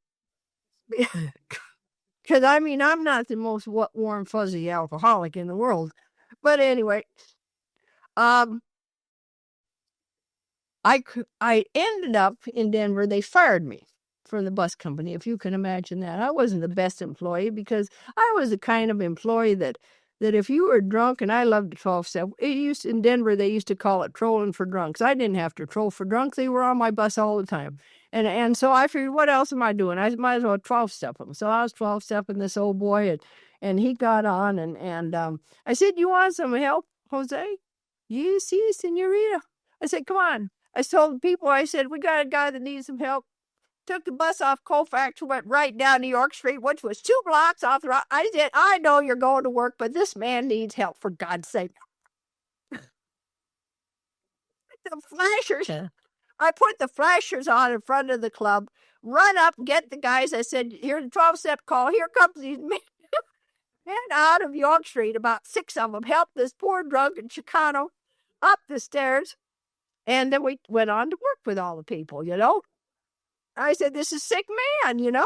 Because, I'm not the most warm, fuzzy alcoholic in the world. But anyway, um, I ended up in Denver. They fired me from the bus company, if you can imagine that. I wasn't the best employee because I was the kind of employee that if you were drunk, and I loved the 12-step, in Denver, they used to call it trolling for drunks. I didn't have to troll for drunks. They were on my bus all the time. And so I figured, what else am I doing? I might as well 12-step them. So I was 12-stepping this old boy, and he got on, and I said, you want some help, Jose? Yes, senorita. I said, come on. I told the people, I said, we got a guy that needs some help. Took the bus off Colfax, went right down New York Street, which was 2 blocks off the road. I said, I know you're going to work, but this man needs help, for God's sake. The flashers. I put the flashers on in front of the club, run up, get the guys. I said, here's the 12-step call. Here comes these men. And out of York Street, about 6 of them helped this poor drunken Chicano up the stairs. And then we went on to work with all the people, I said, this is sick man,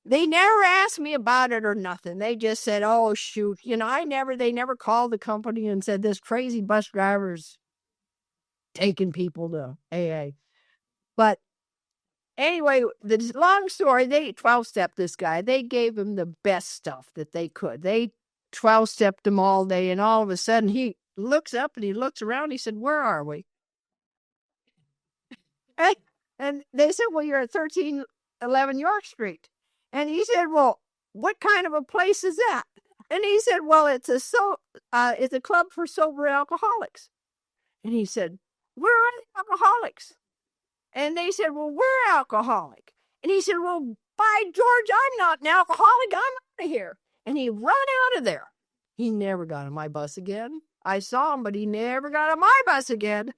They never asked me about it or nothing. They just said, oh, shoot. They never called the company and said, this crazy bus driver's taking people to AA. But anyway, the long story, they 12-stepped this guy. They gave him the best stuff that they could. They 12-stepped him all day, and all of a sudden he looks up and he looks around. He said, where are we? And they said, well, you're at 1311 York Street. And he said, well, what kind of a place is that? And he said, well, it's a club for sober alcoholics. And he said, where are the alcoholics? And they said, well, we're alcoholic. And he said, well, by George, I'm not an alcoholic. I'm out of here. And he run out of there. He never got on my bus again. I saw him, but he never got on my bus again.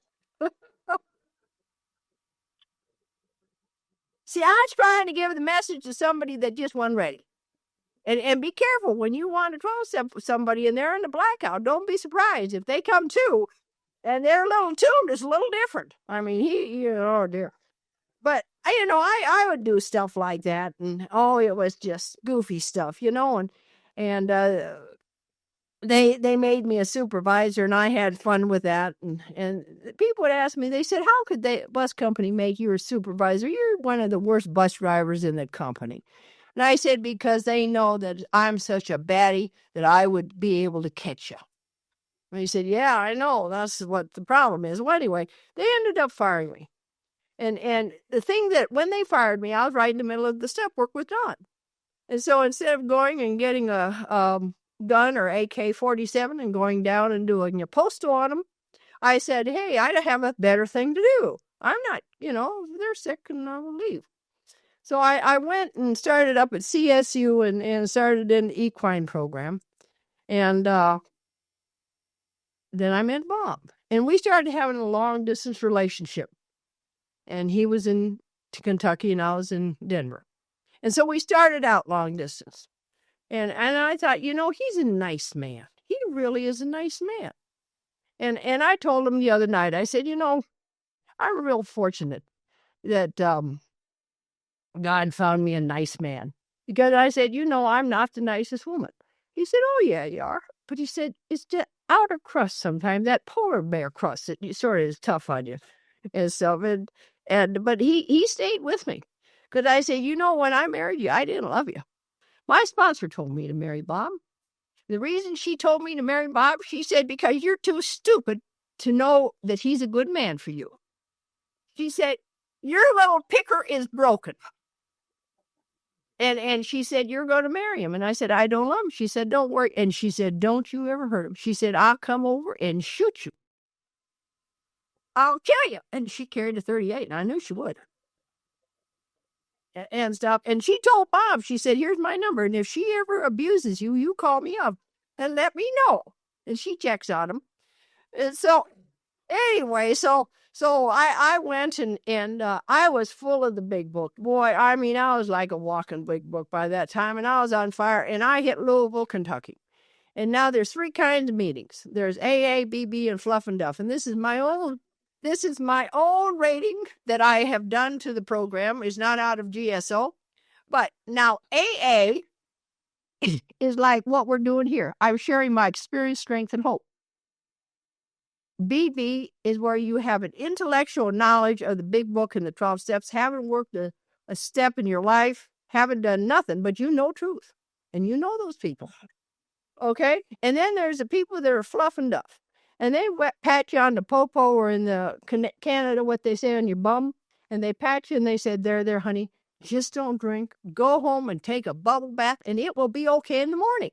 See, I was trying to give the message to somebody that just wasn't ready. And be careful when you want to 12-step with somebody and they're in the blackout. Don't be surprised if they come to and they're a little tuned. It's a little different. Oh dear. But I would do stuff like that, and it was just goofy stuff, and they made me a supervisor, and I had fun with that. And people would ask me, they said, how could the bus company make you a supervisor? You're one of the worst bus drivers in the company. And I said, because they know that I'm such a baddie that I would be able to catch you. And he said, yeah, I know. That's what the problem is. Well, anyway, they ended up firing me. And the thing that when they fired me, I was right in the middle of the step work with Don. And so instead of going and getting a gun or AK-47 and going down and doing a postal on them, I said, hey, I have a better thing to do. I'm not, they're sick and I'll leave. So I went and started up at CSU and started in the equine program. And then I met Bob. And we started having a long-distance relationship. And he was in Kentucky and I was in Denver. And so we started out long distance. And I thought, he's a nice man. He really is a nice man. And I told him the other night, I said, I'm real fortunate that God found me a nice man. Because I said, I'm not the nicest woman. He said, oh, yeah, you are. But he said, it's the outer crust sometimes, that polar bear crust that sort of is tough on you. And so, but he stayed with me. Because I said, when I married you, I didn't love you. My sponsor told me to marry Bob. The reason she told me to marry Bob, she said, because you're too stupid to know that he's a good man for you. She said, your little picker is broken. And she said, you're going to marry him. And I said, I don't love him. She said, don't worry. And she said, don't you ever hurt him. She said, I'll come over and shoot you. I'll kill you. And she carried a 38, and I knew she would. And stuff. And she told Bob, she said, here's my number. And if she ever abuses you, you call me up and let me know. And she checks on him. And so Anyway, so I went and I was full of the big book. Boy, I mean, I was like a walking big book by that time, and I was on fire. And I hit Louisville, Kentucky. And now there's three kinds of meetings. There's AA, BB, and Fluff and Duff. And this is my own rating that I have done to the program. Is not out of GSO. But now AA is like what we're doing here. I'm sharing my experience, strength, and hope. BB is where you have an intellectual knowledge of the big book and the 12 steps, haven't worked a step in your life, haven't done nothing, but you know truth. And you know those people. Okay? And then there's the people that are fluff and duff. And they pat you on the popo or in the Canada, what they say on your bum. And they pat you and they said, there, honey, just don't drink. Go home and take a bubble bath and it will be okay in the morning.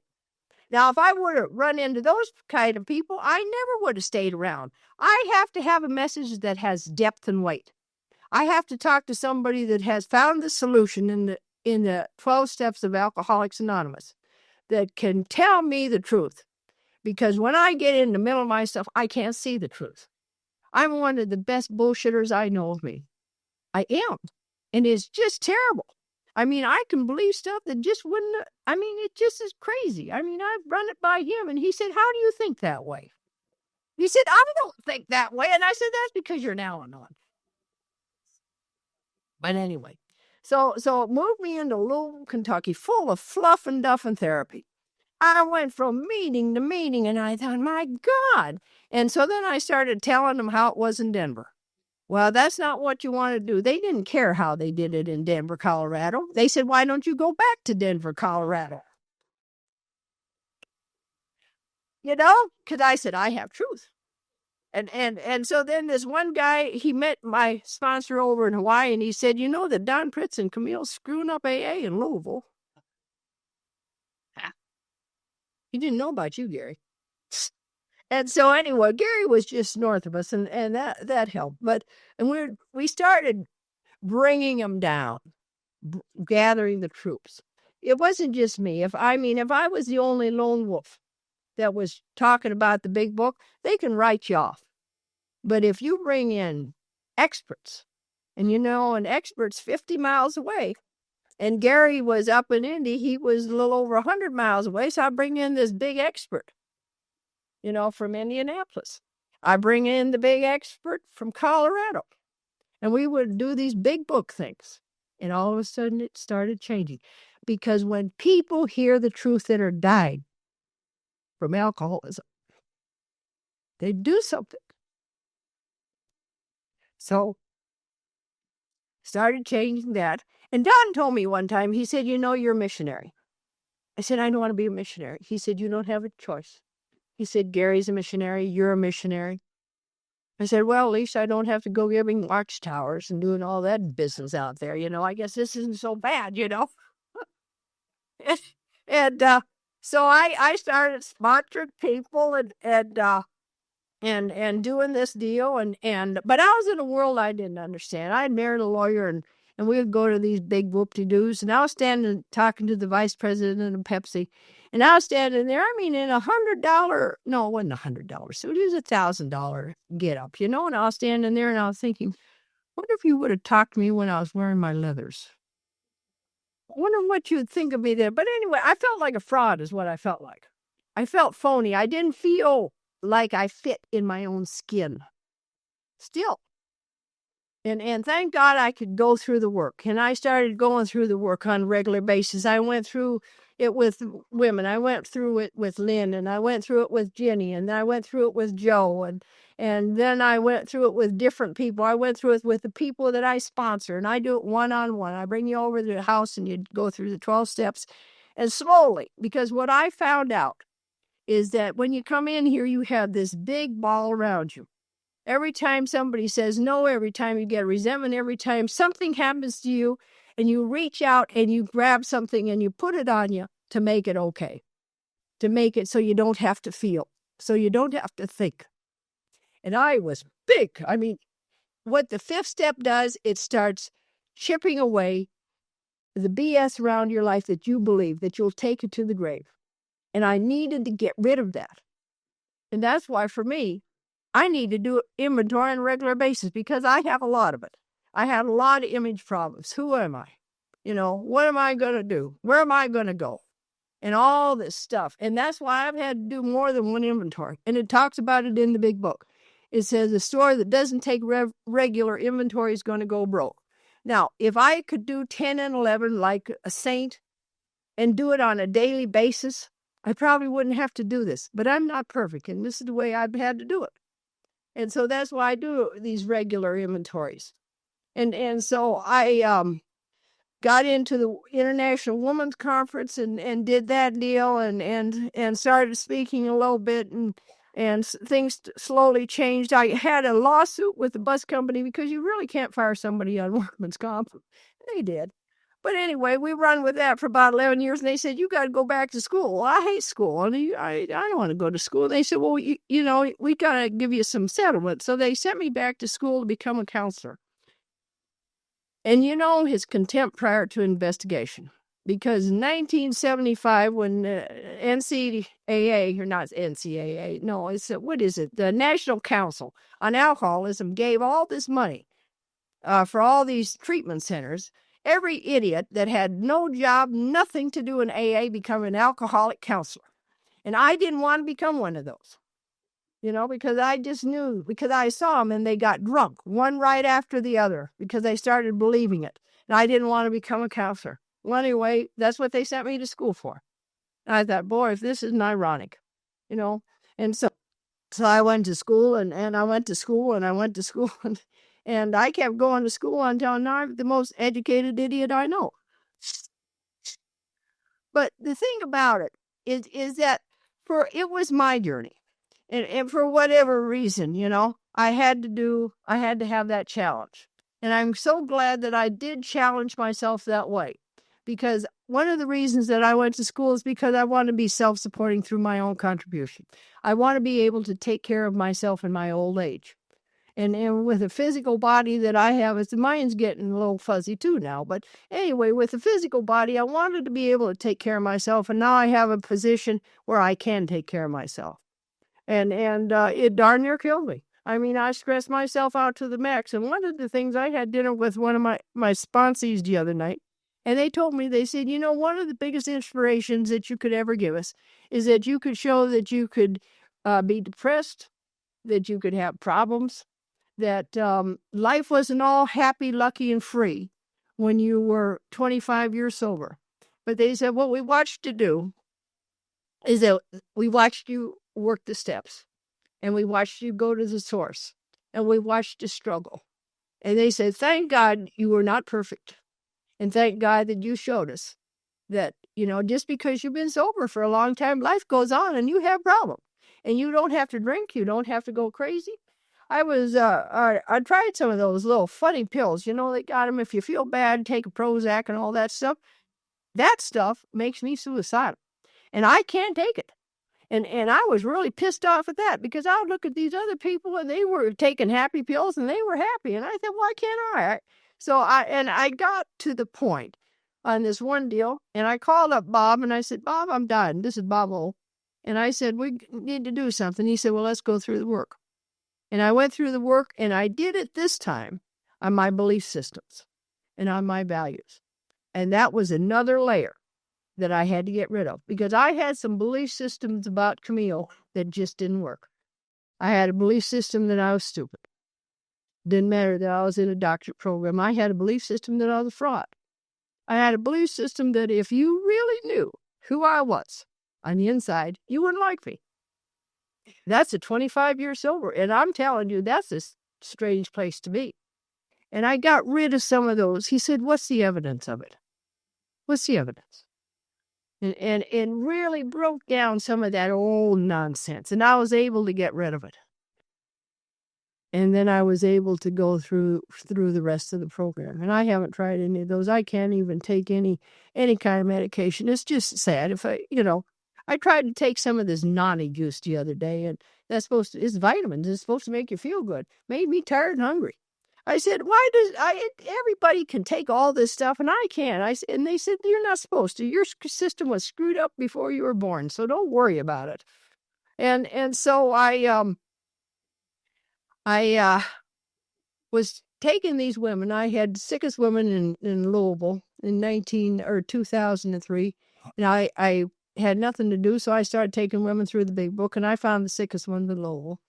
Now, if I would have run into those kind of people, I never would have stayed around. I have to have a message that has depth and weight. I have to talk to somebody that has found the solution in the 12 steps of Alcoholics Anonymous that can tell me the truth. Because when I get in the middle of my stuff, I can't see the truth. I'm one of the best bullshitters I know of me. I am. And it's just terrible. I mean, I can believe stuff that just wouldn't, I mean, it just is crazy. I mean, I've run it by him and he said, how do you think that way? He said, I don't think that way. And I said, that's because you're now on. But anyway, so it moved me into Louisville, Kentucky, full of fluff and duff and therapy. I went from meeting to meeting and I thought, my God. And so then I started telling them how it was in Denver. Well, that's not what you want to do. They didn't care how they did it in Denver, Colorado. They said, why don't you go back to Denver, Colorado? You know, because I said, I have truth. And so then this one guy, he met my sponsor over in Hawaii and he said, you know that Don Pritz and Camille's screwing up AA in Louisville. He didn't know about you, Gary. And so anyway, Gary was just north of us, and that helped. And we started bringing them down, gathering the troops. It wasn't just me. If I was the only lone wolf that was talking about the big book, they can write you off. But if you bring in experts, and an expert's 50 miles away, and Gary was up in Indy, he was a little over 100 miles away, so I bring in this big expert. From Indianapolis. I bring in the big expert from Colorado. And we would do these big book things. And all of a sudden it started changing. Because when people hear the truth that are dying from alcoholism, they do something. So started changing that. And Don told me one time, he said, you're a missionary. I said, I don't want to be a missionary. He said, you don't have a choice. He said, Gary's a missionary. You're a missionary. I said, well, at least I don't have to go giving watchtowers and doing all that business out there. I guess this isn't so bad, and so I started sponsoring people and doing this deal. But I was in a world I didn't understand. I had married a lawyer and we would go to these big whoop-de-doos. And I was standing talking to the vice president of Pepsi. And I was standing there, in a $100, no, it wasn't $100 suit. It was $1,000 get up, And I was standing there and I was thinking, wonder if you would have talked to me when I was wearing my leathers. I wonder what you'd think of me then. But anyway, I felt like a fraud is what I felt like. I felt phony. I didn't feel like I fit in my own skin. Still. And thank God I could go through the work. And I started going through the work on a regular basis. I went through it with women. I went through it with Lynn, and I went through it with Jenny, and then I went through it with Joe, and then I went through it with different people. I went through it with the people that I sponsor, and I do it one-on-one. I bring you over to the house, and you go through the 12 steps, and slowly, because what I found out is that when you come in here, you have this big ball around you. Every time somebody says no, every time you get resentment, every time something happens to you, and you reach out and you grab something and you put it on you to make it okay, to make it so you don't have to feel, so you don't have to think. And I was big. What the 5th step does, it starts chipping away the BS around your life that you believe, that you'll take it to the grave. And I needed to get rid of that. And that's why for me, I need to do inventory on a regular basis because I have a lot of it. I have a lot of image problems. Who am I? What am I going to do? Where am I going to go? And all this stuff. And that's why I've had to do more than one inventory. And it talks about it in the big book. It says a store that doesn't take regular inventory is going to go broke. Now, if I could do 10 and 11 like a saint and do it on a daily basis, I probably wouldn't have to do this. But I'm not perfect, and this is the way I've had to do it. And so that's why I do these regular inventories. And so I got into the International Women's Conference and did that deal and started speaking a little bit and things slowly changed. I had a lawsuit with the bus company because you really can't fire somebody on workman's comp. They did. But anyway, we run with that for about 11 years, and they said, you got to go back to school. Well, I hate school, and I don't want to go to school. And they said, well, we got to give you some settlement. So they sent me back to school to become a counselor. And his contempt prior to investigation. Because in 1975, when NCAA, or not NCAA, no, what is it? The National Council on Alcoholism gave all this money for all these treatment centers. Every idiot that had no job, nothing to do in AA, become an alcoholic counselor. And I didn't want to become one of those. Because I just knew, because I saw them and they got drunk, one right after the other, because they started believing it. And I didn't want to become a counselor. Well, anyway, that's what they sent me to school for. And I thought, boy, if this isn't ironic, And so I went to school and I went to school and I went to school and I kept going to school until now I'm the most educated idiot I know. But the thing about it is that it was my journey. And for whatever reason, I had to have that challenge. And I'm so glad that I did challenge myself that way. Because one of the reasons that I went to school is because I want to be self-supporting through my own contribution. I want to be able to take care of myself in my old age. And with a physical body that I have, mine's getting a little fuzzy too now. But anyway, with a physical body, I wanted to be able to take care of myself. And now I have a position where I can take care of myself. And it darn near killed me. I mean, I stressed myself out to the max. And one of the things, I had dinner with one of my sponsees the other night, and they told me, they said, one of the biggest inspirations that you could ever give us is that you could show that you could be depressed, that you could have problems, that life wasn't all happy, lucky, and free when you were 25 years sober. But they said, what we watched you do is that we watched you work the steps, and we watched you go to the source, and we watched you struggle. And they said, thank God you were not perfect. And thank God that you showed us that, just because you've been sober for a long time, life goes on and you have problems. And you don't have to drink. You don't have to go crazy. I tried some of those little funny pills. They got them if you feel bad, take a Prozac and all that stuff. That stuff makes me suicidal. And I can't take it. And I was really pissed off at that because I would look at these other people and they were taking happy pills and they were happy. And I thought, why can't I? So I got to the point on this one deal, and I called up Bob and I said, Bob, I'm done. This is Bob O. And I said, we need to do something. He said, well, let's go through the work. And I went through the work, and I did it this time on my belief systems and on my values. And that was another layer that I had to get rid of because I had some belief systems about Camille that just didn't work. I had a belief system that I was stupid. Didn't matter that I was in a doctorate program. I had a belief system that I was a fraud. I had a belief system that if you really knew who I was on the inside, you wouldn't like me. That's a 25-year sober. And I'm telling you, that's a strange place to be. And I got rid of some of those. He said, what's the evidence of it? What's the evidence? And really broke down some of that old nonsense. And I was able to get rid of it. And then I was able to go through the rest of the program. And I haven't tried any of those. I can't even take any kind of medication. It's just sad. If I tried to take some of this naughty juice the other day, and it's vitamins. It's supposed to make you feel good. Made me tired and hungry. I said, everybody can take all this stuff and I can't. And they said, you're not supposed to. Your system was screwed up before you were born, so don't worry about it. And so I I was taking these women. I had the sickest women in Louisville in 2003. And I had nothing to do, so I started taking women through the big book, and I found the sickest one in Louisville.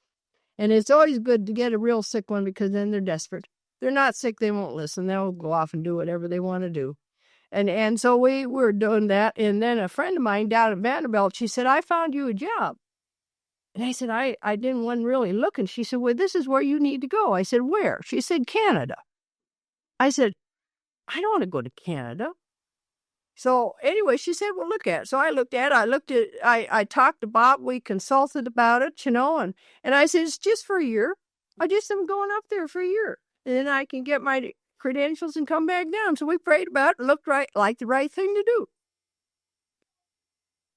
And it's always good to get a real sick one because then they're desperate. They're not sick, they won't listen. They'll go off and do whatever they want to do. And so we were doing that. And then a friend of mine down at Vanderbilt, she said, I found you a job. And I said, I wasn't really looking. She said, well, this is where you need to go. I said, where? She said, Canada. I said, I don't want to go to Canada. So anyway, she said, well, look at it. So I looked at it. I talked to Bob. We consulted about it, and I said, it's just for a year. I just am going up there for a year. And then I can get my credentials and come back down. So we prayed about it. It looked like the right thing to do.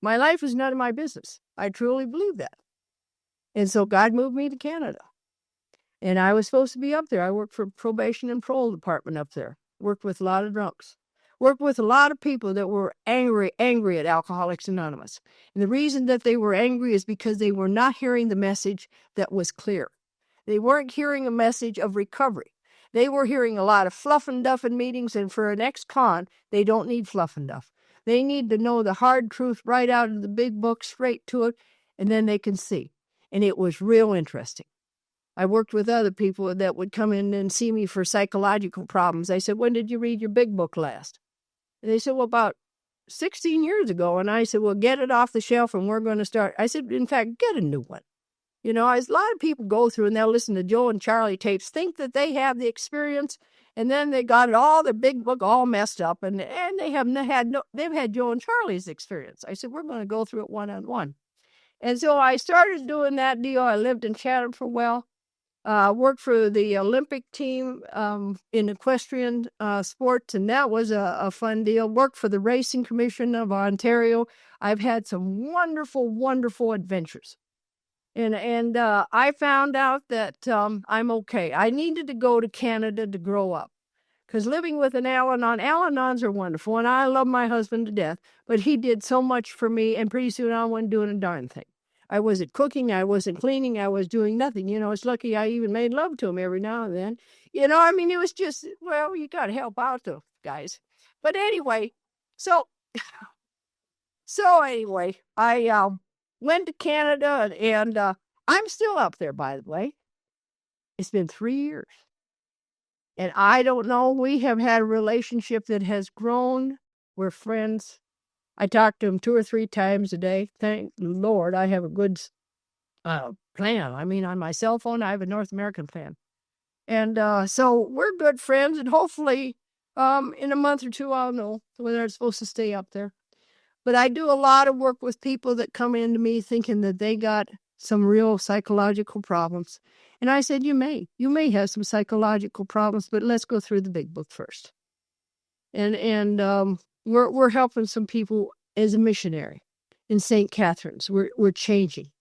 My life is none of my business. I truly believe that. And so God moved me to Canada. And I was supposed to be up there. I worked for probation and parole department up there. Worked with a lot of drunks. Worked with a lot of people that were angry at Alcoholics Anonymous. And the reason that they were angry is because they were not hearing the message that was clear. They weren't hearing a message of recovery. They were hearing a lot of fluff and duff in meetings, and for an ex-con, they don't need fluff and duff. They need to know the hard truth right out of the big book, straight to it, and then they can see. And it was real interesting. I worked with other people that would come in and see me for psychological problems. I said, when did you read your big book last? And they said, well, about 16 years ago. And I said, well, get it off the shelf and we're going to start. I said, in fact, get a new one. As a lot of people go through and they'll listen to Joe and Charlie tapes, think that they have the experience, and then they got it all, their big book all messed up, and they've had Joe and Charlie's experience. I said, we're going to go through it one-on-one. And so I started doing that deal. I lived in Chatham for a while. Worked for the Olympic team in equestrian sports, and that was a fun deal. Worked for the Racing Commission of Ontario. I've had some wonderful, wonderful adventures. And I found out that I'm okay. I needed to go to Canada to grow up. Because living with an Al-Anons are wonderful, and I love my husband to death, but he did so much for me, and pretty soon I wasn't doing a darn thing. I wasn't cooking, I wasn't cleaning, I was doing nothing. It's lucky I even made love to him every now and then. It was just, well, you got to help out the guys. But anyway, so anyway, I went to Canada, and I'm still up there, by the way. It's been 3 years. And I don't know, we have had a relationship that has grown. We're friends. I talk to him 2 or 3 times a day. Thank the Lord, I have a good plan. On my cell phone, I have a North American plan. And so we're good friends, and hopefully in a month or two, I'll know whether I'm supposed to stay up there. But I do a lot of work with people that come into me thinking that they got some real psychological problems. And I said, you may have some psychological problems, but let's go through the big book first. And we're helping some people as a missionary in St. Catherine's. We're changing.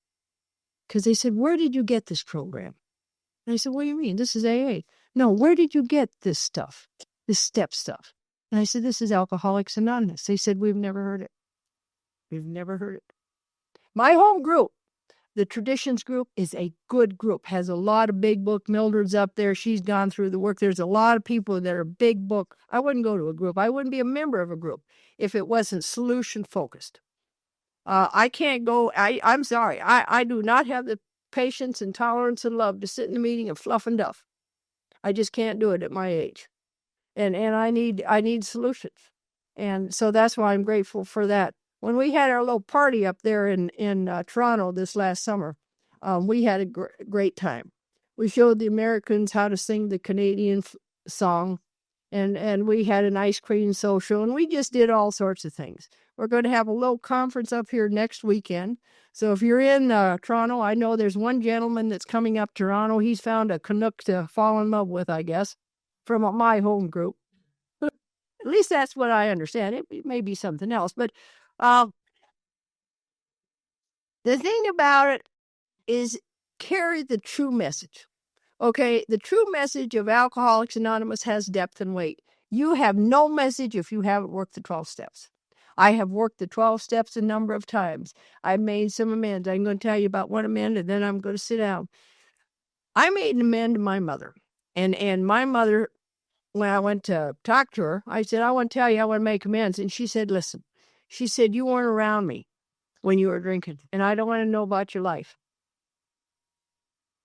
Because they said, where did you get this program? And I said, what do you mean? This is AA. No, where did you get this stuff, this step stuff? And I said, this is Alcoholics Anonymous. They said, we've never heard it. We've never heard it. My home group, the Traditions group, is a good group, has a lot of big book. Mildred's up there. She's gone through the work. There's a lot of people that are big book. I wouldn't go to a group. I wouldn't be a member of a group if it wasn't solution focused. I can't go. I'm sorry. I do not have the patience and tolerance and love to sit in a meeting and fluff and duff. I just can't do it at my age. And I need solutions. And so that's why I'm grateful for that. When we had our little party up there in Toronto this last summer, we had a great time. We showed the Americans how to sing the Canadian song, and we had an ice cream social, and we just did all sorts of things. We're going to have a little conference up here next weekend. So if you're in Toronto, I know there's one gentleman that's coming up to Toronto. He's found a Canuck to fall in love with, I guess, from my home group. At least that's what I understand. It may be something else, but the thing about it is carry the true message. Okay, the true message of Alcoholics Anonymous has depth and weight. You have no message if you haven't worked the 12 steps. I have worked the 12 steps a number of times. I've made some amends. I'm going to tell you about one amend, and then I'm going to sit down. I made an amend to my mother. And my mother, when I went to talk to her, I said, I want to tell you, I want to make amends. And she said, listen, she said, you weren't around me when you were drinking, and I don't want to know about your life.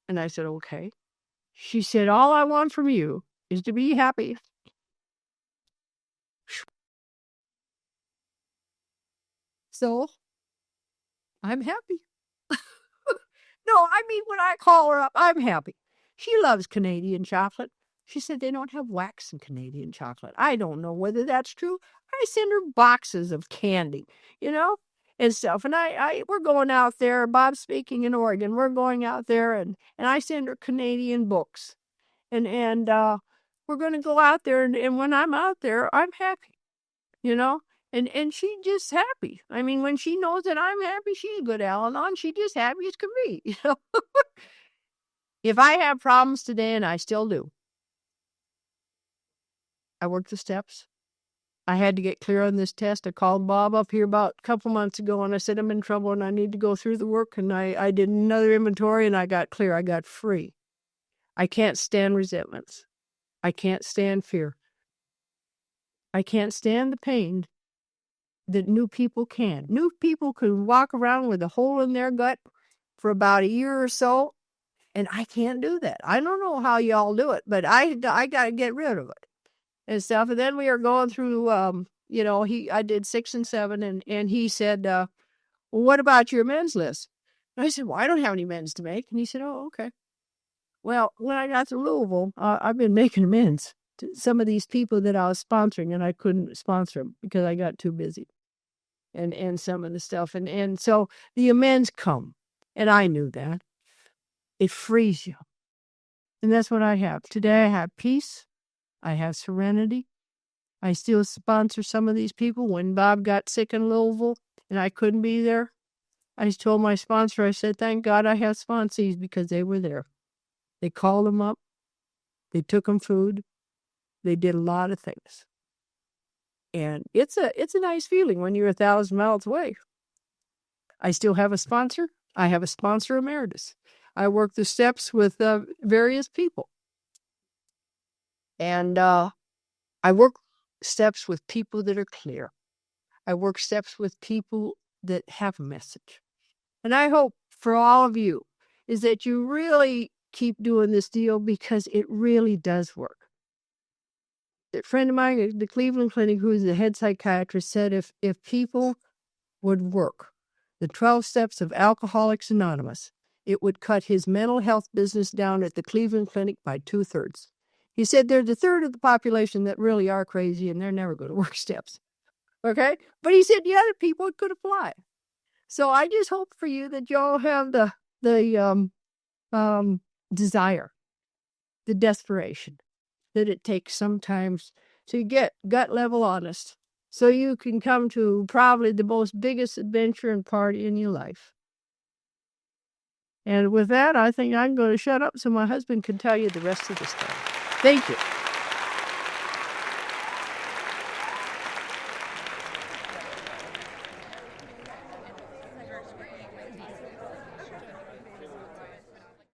And I said, okay. She said, all I want from you is to be happy. So I'm happy. No, I mean, when I call her up, I'm happy. She loves Canadian chocolate. She said they don't have wax in Canadian chocolate. I don't know whether that's true. I send her boxes of candy, and stuff. And we're going out there. Bob's speaking in Oregon. We're going out there, and I send her Canadian books, and we're going to go out there. And when I'm out there, I'm happy, you know. And she's just happy. I mean, when she knows that I'm happy, she's a good Al-Anon. She's just happy as can be, If I have problems today, and I still do, I work the steps. I had to get clear on this test. I called Bob up here about a couple months ago, and I said I'm in trouble and I need to go through the work. And I did another inventory, and I got clear. I got free. I can't stand resentments. I can't stand fear. I can't stand the pain that new people can. New people can walk around with a hole in their gut for about a year or so, and I can't do that. I don't know how y'all do it, but I got to get rid of it and stuff. And then we are going through, I did 6 and 7, and he said, well, what about your amends list? And I said, well, I don't have any amends to make. And he said, oh, okay. Well, when I got to Louisville, I've been making amends to some of these people that I was sponsoring, and I couldn't sponsor them because I got too busy. And some of the stuff. And so the amends come. And I knew that. It frees you. And that's what I have. Today I have peace. I have serenity. I still sponsor some of these people. When Bob got sick in Louisville and I couldn't be there, I told my sponsor, I said, thank God I have sponsees because they were there. They called him up. They took him food. They did a lot of things. And it's a nice feeling when you're 1,000 miles away. I still have a sponsor. I have a sponsor emeritus. I work the steps with various people. And I work steps with people that are clear. I work steps with people that have a message. And I hope for all of you is that you really keep doing this deal because it really does work. A friend of mine at the Cleveland Clinic, who is the head psychiatrist, said if people would work the 12 steps of Alcoholics Anonymous, it would cut his mental health business down at the Cleveland Clinic by 2/3. He said there's a third of the population that really are crazy and they're never going to work steps. Okay? But he said the other people it could apply. So I just hope for you that y'all have the desire, the desperation that it takes sometimes to get gut level honest so you can come to probably the most biggest adventure and party in your life. And with that, I think I'm going to shut up so my husband can tell you the rest of the story. Thank you.